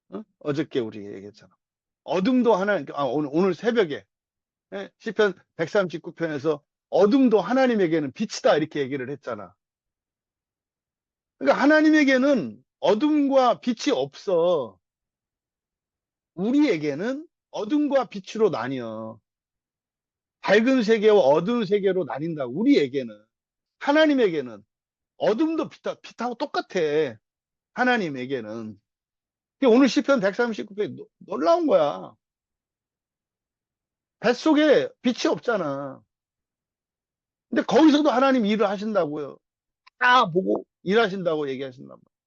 어? 어저께 우리 얘기했잖아. 어둠도 하나님, 오늘 새벽에 예? 시편 139편에서 어둠도 하나님에게는 빛이다 이렇게 얘기를 했잖아. 그러니까 하나님에게는 어둠과 빛이 없어. 우리에게는 어둠과 빛으로 나뉘어. 밝은 세계와 어두운 세계로 나뉜다고. 우리에게는. 하나님에게는 어둠도 빛하고 똑같아. 하나님에게는. 오늘 시편 139편이 놀라운 거야. 뱃속에 빛이 없잖아. 근데 거기서도 하나님 일을 하신다고요. 다 보고 일하신다고 얘기하신단 말이야.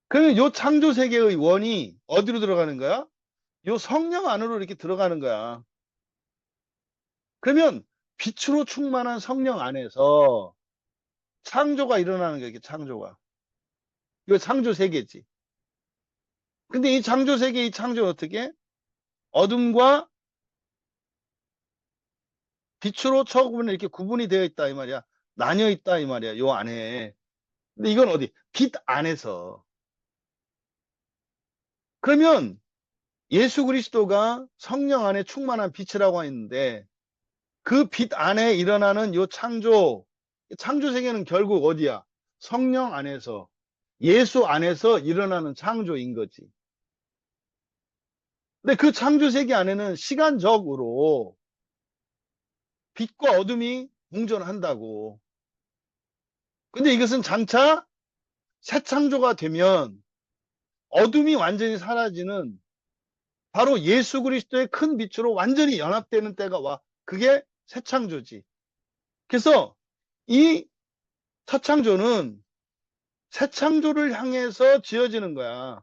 그러면 요 창조 세계의 원이 어디로 들어가는 거야? 요 성령 안으로 이렇게 들어가는 거야. 그러면 빛으로 충만한 성령 안에서 창조가 일어나는 거야, 이게 창조가. 이거 창조 세계지. 근데 이 창조 세계, 이 창조는 어떻게? 어둠과 빛으로 처음에 이렇게 구분이 되어 있다, 이 말이야. 나뉘어 있다, 이 말이야, 요 안에. 근데 이건 어디? 빛 안에서. 그러면 예수 그리스도가 성령 안에 충만한 빛이라고 했는데 그 빛 안에 일어나는 요 창조, 창조 세계는 결국 어디야? 성령 안에서, 예수 안에서 일어나는 창조인 거지. 근데 그 창조 세계 안에는 시간적으로 빛과 어둠이 공존한다고. 근데 이것은 장차 새 창조가 되면 어둠이 완전히 사라지는 바로 예수 그리스도의 큰 빛으로 완전히 연합되는 때가 와. 그게 새 창조지. 그래서 이 첫 창조는 새 창조를 향해서 지어지는 거야.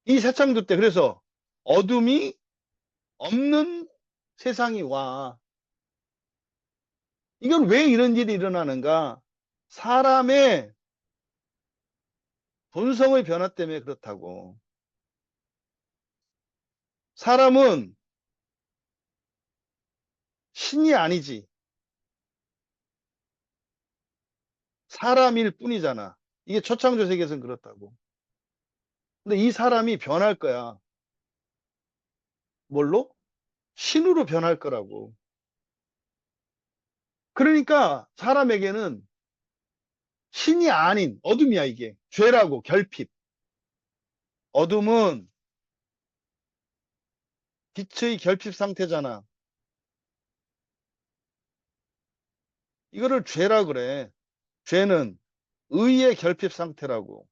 이 새 창조 때 그래서 어둠이 없는 세상이 와. 이건 왜 이런 일이 일어나는가? 사람의 본성의 변화 때문에 그렇다고. 사람은 신이 아니지. 사람일 뿐이잖아. 이게 초창조 세계에서는 그렇다고. 근데 이 사람이 변할 거야. 뭘로? 신으로 변할 거라고. 그러니까 사람에게는 신이 아닌 어둠이야, 이게. 죄라고, 결핍. 어둠은 빛의 결핍 상태잖아. 이거를 죄라 그래. 죄는 의의 결핍 상태라고.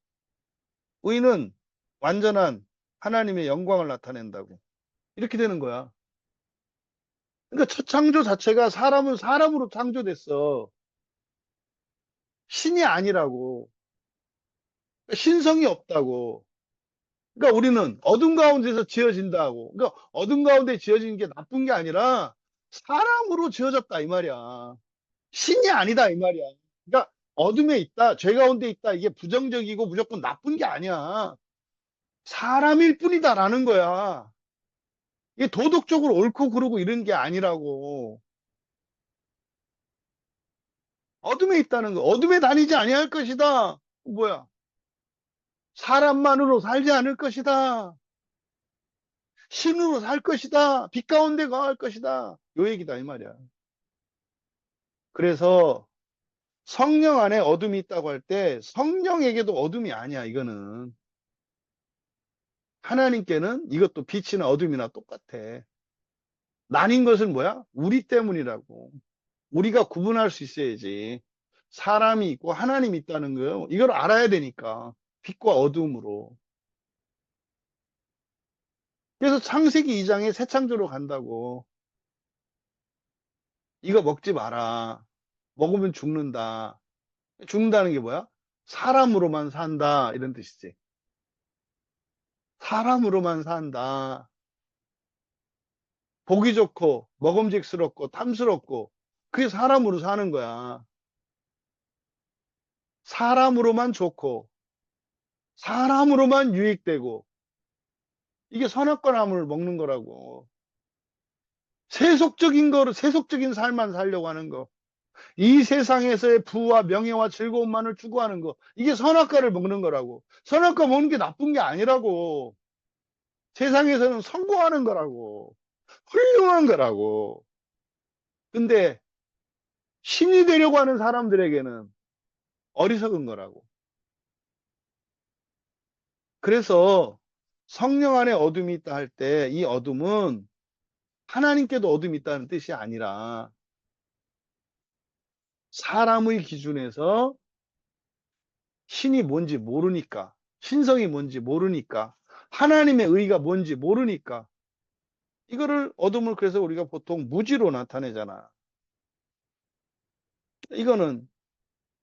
의는 완전한 하나님의 영광을 나타낸다고. 이렇게 되는 거야. 그러니까 첫 창조 자체가 사람은 사람으로 창조됐어. 신이 아니라고. 그러니까 신성이 없다고. 그러니까 우리는 어둠 가운데서 지어진다고. 그러니까 어둠 가운데 지어진 게 나쁜 게 아니라 사람으로 지어졌다 이 말이야. 신이 아니다 이 말이야. 그러니까 어둠에 있다, 죄 가운데 있다, 이게 부정적이고 무조건 나쁜 게 아니야. 사람일 뿐이다라는 거야. 이게 도덕적으로 옳고 그르고 이런 게 아니라고. 어둠에 있다는 거. 어둠에 다니지 아니할 것이다. 뭐야? 사람만으로 살지 않을 것이다. 신으로 살 것이다. 빛 가운데 거할 것이다. 요 얘기다 이 말이야. 그래서 성령 안에 어둠이 있다고 할 때 성령에게도 어둠이 아니야. 이거는 하나님께는 이것도 빛이나 어둠이나 똑같아. 나뉜 것은 뭐야? 우리 때문이라고. 우리가 구분할 수 있어야지. 사람이 있고 하나님이 있다는 거요. 이걸 알아야 되니까. 빛과 어둠으로. 그래서 창세기 2장에 새 창조로 간다고. 이거 먹지 마라. 먹으면 죽는다. 죽는다는 게 뭐야? 사람으로만 산다. 이런 뜻이지. 사람으로만 산다. 보기 좋고, 먹음직스럽고, 탐스럽고, 그게 사람으로 사는 거야. 사람으로만 좋고, 사람으로만 유익되고, 이게 선악과 나무를 먹는 거라고. 세속적인 거로, 세속적인 삶만 살려고 하는 거. 이 세상에서의 부와 명예와 즐거움만을 추구하는 거. 이게 선악과를 먹는 거라고. 선악과 먹는 게 나쁜 게 아니라고. 세상에서는 성공하는 거라고. 훌륭한 거라고. 근데 신이 되려고 하는 사람들에게는 어리석은 거라고. 그래서 성령 안에 어둠이 있다 할 때 이 어둠은 하나님께도 어둠이 있다는 뜻이 아니라 사람의 기준에서 신이 뭔지 모르니까, 신성이 뭔지 모르니까, 하나님의 의가 뭔지 모르니까, 이거를 어둠을 그래서 우리가 보통 무지로 나타내잖아. 이거는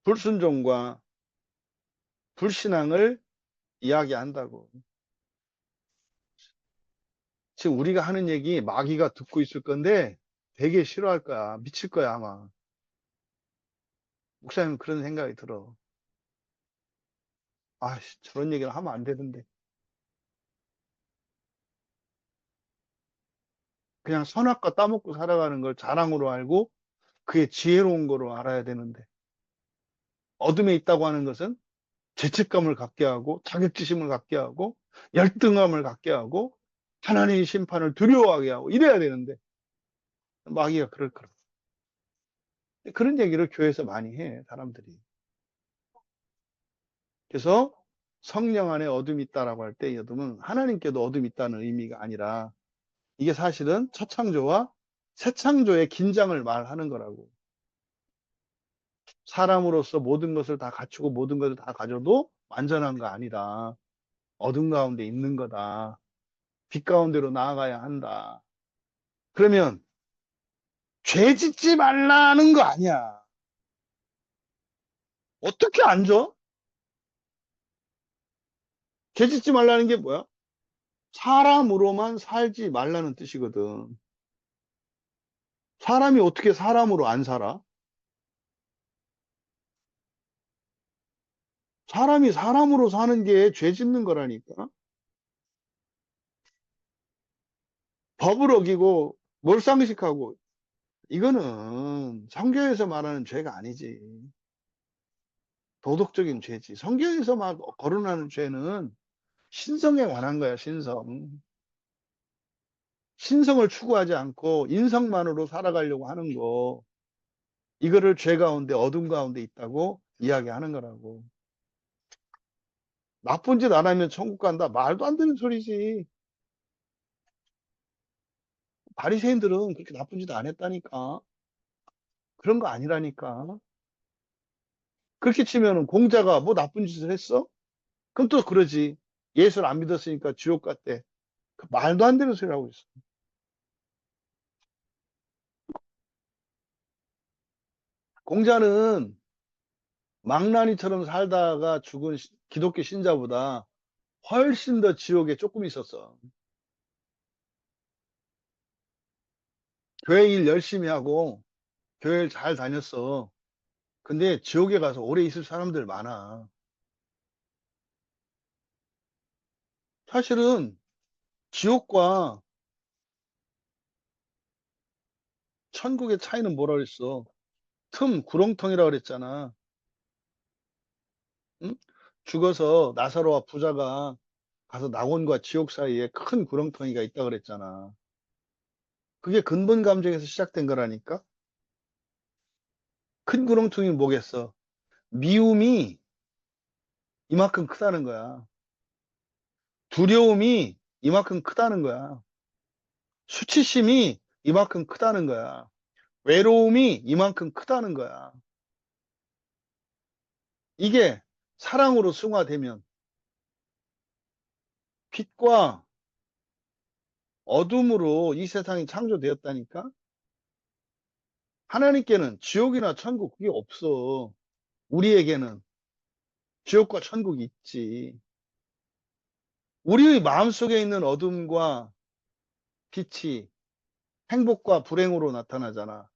불순종과 불신앙을 이야기한다고. 지금 우리가 하는 얘기 마귀가 듣고 있을 건데 되게 싫어할 거야. 미칠 거야, 아마. 목사님 그런 생각이 들어. 아, 저런 얘기를 하면 안 되던데. 그냥 선악과 따먹고 살아가는 걸 자랑으로 알고 그게 지혜로운 거로 알아야 되는데. 어둠에 있다고 하는 것은 죄책감을 갖게 하고 자격지심을 갖게 하고 열등감을 갖게 하고 하나님의 심판을 두려워하게 하고 이래야 되는데 마귀가 그럴 거라. 그런 얘기를 교회에서 많이 해 사람들이. 그래서 성령 안에 어둠이 있다라고 할 때 이 어둠은 하나님께도 어둠이 있다는 의미가 아니라 이게 사실은 첫 창조와 새 창조의 긴장을 말하는 거라고. 사람으로서 모든 것을 다 갖추고 모든 것을 다 가져도 완전한 거 아니다. 어둠 가운데 있는 거다. 빛 가운데로 나아가야 한다. 그러면 죄 짓지 말라는 거 아니야. 어떻게 안 줘? 죄 짓지 말라는 게 뭐야? 사람으로만 살지 말라는 뜻이거든. 사람이 어떻게 사람으로 안 살아? 사람이 사람으로 사는 게 죄 짓는 거라니까. 법을 어기고 몰상식하고 이거는 성경에서 말하는 죄가 아니지. 도덕적인 죄지. 성경에서 막 거론하는 죄는 신성에 관한 거야, 신성. 신성을 추구하지 않고 인성만으로 살아가려고 하는 거. 이거를 죄 가운데, 어둠 가운데 있다고 이야기하는 거라고. 나쁜 짓 안 하면 천국 간다. 말도 안 되는 소리지. 바리새인들은 그렇게 나쁜 짓 안 했다니까. 그런 거 아니라니까. 그렇게 치면은 공자가 뭐 나쁜 짓을 했어? 그럼 또 그러지. 예수를 안 믿었으니까 지옥 갔대. 그 말도 안 되는 소리 하고 있어. 공자는 망나니처럼 살다가 죽은 기독교 신자보다 훨씬 더 지옥에 조금 있었어. 교회 일 열심히 하고 교회를 잘 다녔어. 근데 지옥에 가서 오래 있을 사람들 많아. 사실은 지옥과 천국의 차이는 뭐라 그랬어? 틈, 구렁텅이라 그랬잖아. 응? 죽어서 나사로와 부자가 가서 낙원과 지옥 사이에 큰 구렁텅이가 있다 그랬잖아. 그게 근본 감정에서 시작된 거라니까? 큰 구렁텅이는 뭐겠어? 미움이 이만큼 크다는 거야. 두려움이 이만큼 크다는 거야. 수치심이 이만큼 크다는 거야. 외로움이 이만큼 크다는 거야. 이게 사랑으로 승화되면 빛과 어둠으로 이 세상이 창조되었다니까? 하나님께는 지옥이나 천국 그게 없어. 우리에게는 지옥과 천국이 있지. 우리 마음속에 있는 어둠과 빛이 행복과 불행으로 나타나잖아.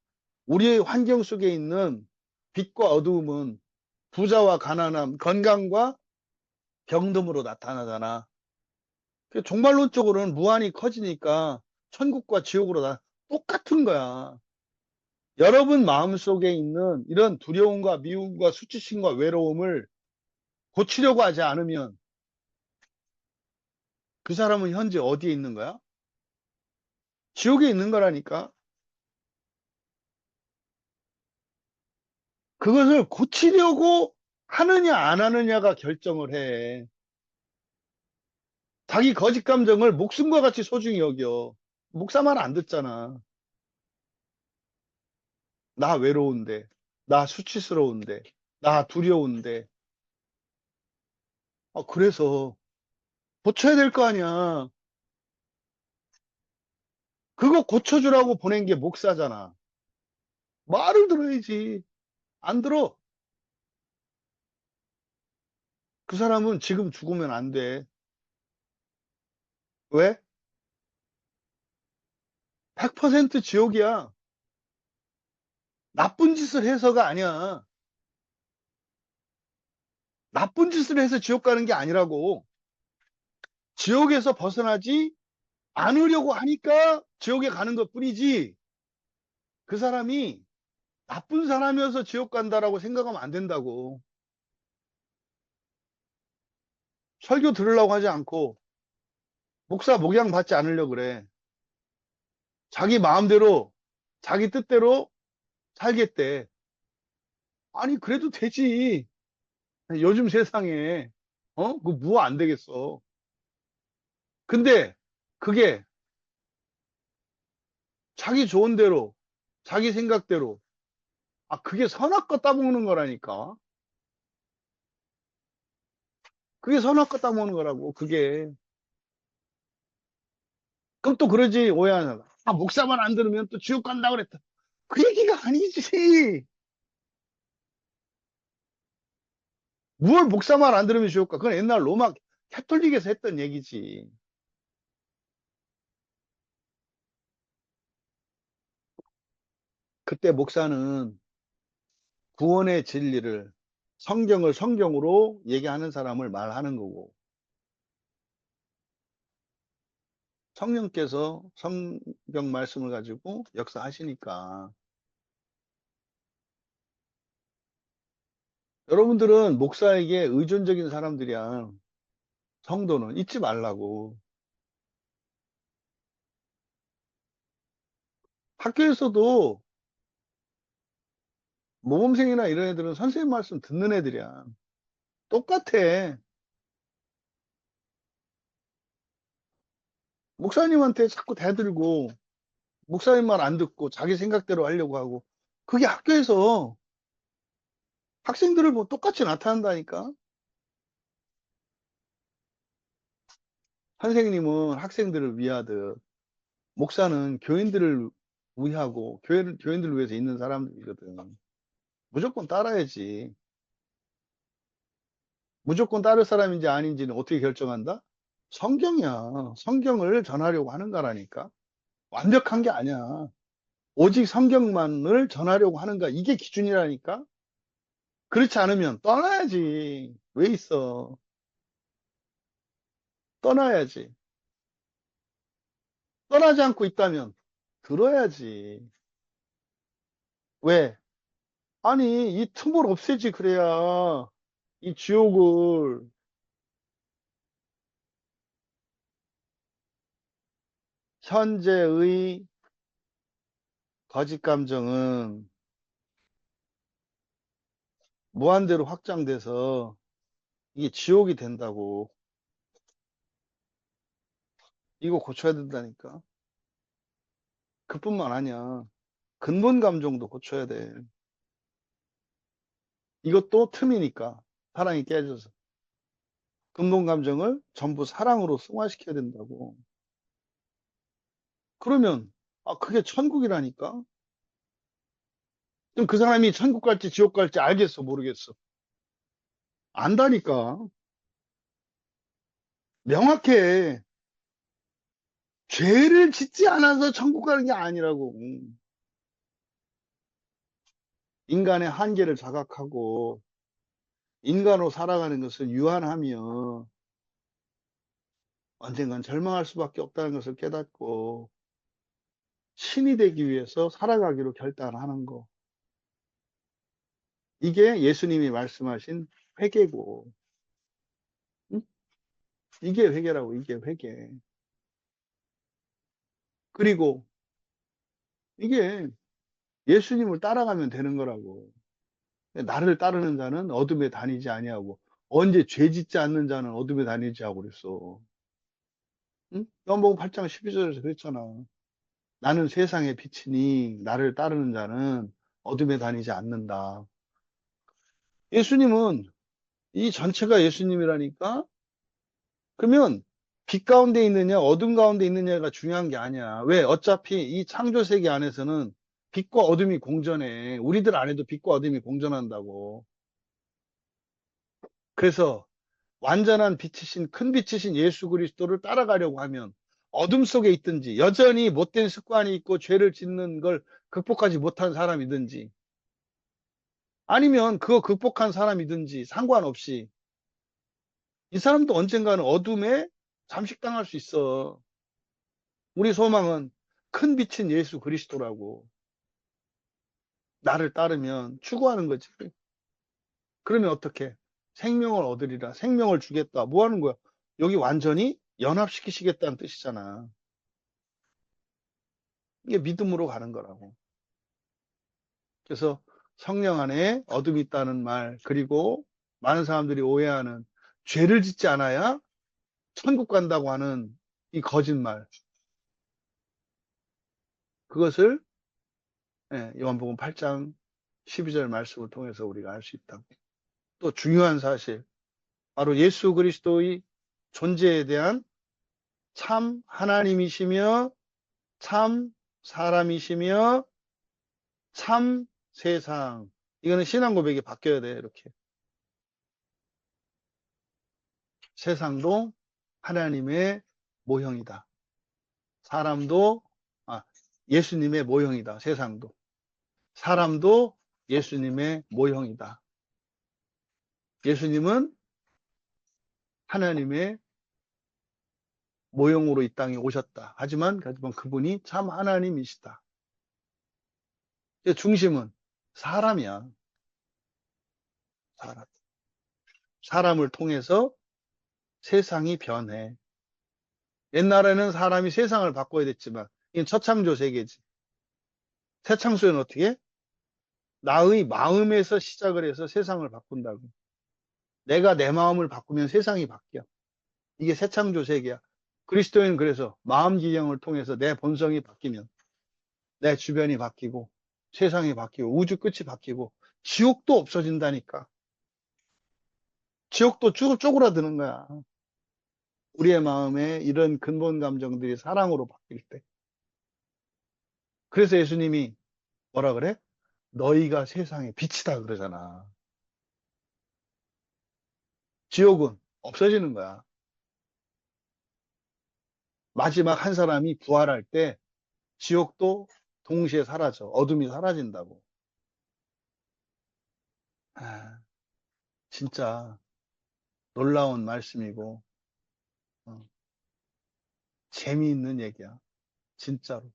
우리의 환경 속에 있는 빛과 어두움은 부자와 가난함, 건강과 병듦으로 나타나잖아. 종말론적으로는 무한히 커지니까 천국과 지옥으로 똑같은 거야. 여러분 마음속에 있는 이런 두려움과 미움과 수치심과 외로움을 고치려고 하지 않으면 그 사람은 현재 어디에 있는 거야? 지옥에 있는 거라니까. 그것을 고치려고 하느냐 안 하느냐가 결정을 해. 자기 거짓 감정을 목숨과 같이 소중히 여겨. 목사 말 안 듣잖아. 나 외로운데, 나 수치스러운데, 나 두려운데. 그래서 고쳐야 될 거 아니야. 그거 고쳐주라고 보낸 게 목사잖아. 말을 들어야지. 안 들어. 그 사람은 지금 죽으면 안 돼. 왜? 100% 지옥이야. 나쁜 짓을 해서가 아니야. 나쁜 짓을 해서 지옥 가는 게 아니라고. 지옥에서 벗어나지 않으려고 하니까 지옥에 가는 것 뿐이지. 그 사람이 나쁜 사람이어서 지옥 간다라고 생각하면 안 된다고. 설교 들으려고 하지 않고 목사 목양 받지 않으려고 그래. 자기 마음대로 자기 뜻대로 살겠대. 아니 그래도 되지. 요즘 세상에 그 뭐 안 되겠어. 근데 그게 자기 좋은 대로 자기 생각대로 그게 선악과 따먹는 거라니까. 그게 선악과 따먹는 거라고. 그게 그럼 또 그러지. 오해하잖아. 목사만 안 들으면 또 지옥 간다 그랬다. 그 얘기가 아니지. 뭘 목사만 안 들으면 지옥 가. 그건 옛날 로마 캐톨릭에서 했던 얘기지. 그때 목사는 구원의 진리를 성경을 성경으로 얘기하는 사람을 말하는 거고 성령께서 성경 말씀을 가지고 역사하시니까 여러분들은 목사에게 의존적인 사람들이야. 성도는 잊지 말라고. 학교에서도 모범생이나 이런 애들은 선생님 말씀 듣는 애들이야. 똑같아. 목사님한테 자꾸 대들고 목사님 말 안 듣고 자기 생각대로 하려고 하고 그게 학교에서 학생들을 뭐 똑같이 나타난다니까. 선생님은 학생들을 위하듯 목사는 교인들을 위하고 교인들을 위해서 있는 사람들이거든. 무조건 따라야지. 무조건 따를 사람인지 아닌지는 어떻게 결정한다? 성경이야. 성경을 전하려고 하는 거라니까. 완벽한 게 아니야. 오직 성경만을 전하려고 하는가. 이게 기준이라니까. 그렇지 않으면 떠나야지. 왜 있어? 떠나야지. 떠나지 않고 있다면 들어야지. 왜? 아니, 이 틈을 없애지, 그래야. 이 지옥을. 현재의 거짓 감정은 무한대로 확장돼서 이게 지옥이 된다고. 이거 고쳐야 된다니까. 그뿐만 아니야. 근본 감정도 고쳐야 돼. 이것도 틈이니까. 사랑이 깨져서. 근본 감정을 전부 사랑으로 승화시켜야 된다고. 그러면, 아, 그게 천국이라니까? 그럼 그 사람이 천국 갈지 지옥 갈지 알겠어, 모르겠어? 안다니까. 명확해. 죄를 짓지 않아서 천국 가는 게 아니라고. 인간의 한계를 자각하고, 인간으로 살아가는 것을 유한하며, 언젠간 절망할 수밖에 없다는 것을 깨닫고, 신이 되기 위해서 살아가기로 결단하는 거. 이게 예수님이 말씀하신 회개고, 응? 이게 회개라고, 이게 회개. 그리고 이게 예수님을 따라가면 되는 거라고. 나를 따르는 자는 어둠에 다니지 아니하고, 언제 죄 짓지 않는 자는 어둠에 다니지 하고 그랬어. 응? 요한복음 8장 12절에서 그랬잖아. 나는 세상의 빛이니 나를 따르는 자는 어둠에 다니지 않는다. 예수님은 이 전체가 예수님이라니까? 그러면 빛 가운데 있느냐, 어둠 가운데 있느냐가 중요한 게 아니야. 왜? 어차피 이 창조 세계 안에서는 빛과 어둠이 공존해. 우리들 안에도 빛과 어둠이 공존한다고. 그래서 완전한 빛이신, 큰 빛이신 예수 그리스도를 따라가려고 하면 어둠 속에 있든지, 여전히 못된 습관이 있고 죄를 짓는 걸 극복하지 못한 사람이든지, 아니면 그거 극복한 사람이든지 상관없이 이 사람도 언젠가는 어둠에 잠식당할 수 있어. 우리 소망은 큰 빛인 예수 그리스도라고. 나를 따르면 추구하는 거지. 그러면 어떻게? 생명을 얻으리라. 생명을 주겠다. 뭐 하는 거야? 여기 완전히 연합시키시겠다는 뜻이잖아. 이게 믿음으로 가는 거라고. 그래서 성령 안에 어둠이 있다는 말, 그리고 많은 사람들이 오해하는 죄를 짓지 않아야 천국 간다고 하는 이 거짓말. 그것을 요한복음 8장 12절 말씀을 통해서 우리가 알 수 있다고. 또 중요한 사실, 바로 예수 그리스도의 존재에 대한 참 하나님이시며 참 사람이시며 참 세상. 이거는 신앙 고백이 바뀌어야 돼, 이렇게. 세상도 하나님의 모형이다. 사람도, 아, 예수님의 모형이다. 세상도. 사람도 예수님의 모형이다. 예수님은 하나님의 모형으로 이 땅에 오셨다. 하지만 그분이 참 하나님이시다. 중심은 사람이야. 사람. 사람을 통해서 세상이 변해. 옛날에는 사람이 세상을 바꿔야 됐지만, 이건 처창조 세계지. 새 창조는 어떻게? 나의 마음에서 시작을 해서 세상을 바꾼다고. 내가 내 마음을 바꾸면 세상이 바뀌어. 이게 새 창조 세계야. 그리스도인은 그래서 마음 기경을 통해서 내 본성이 바뀌면 내 주변이 바뀌고 세상이 바뀌고 우주 끝이 바뀌고 지옥도 없어진다니까. 지옥도 쭉 쪼그라드는 거야. 우리의 마음에 이런 근본 감정들이 사랑으로 바뀔 때. 그래서 예수님이 뭐라 그래? 너희가 세상의 빛이다 그러잖아. 지옥은 없어지는 거야. 마지막 한 사람이 부활할 때 지옥도 동시에 사라져. 어둠이 사라진다고. 아, 진짜 놀라운 말씀이고, 어, 재미있는 얘기야. 진짜로.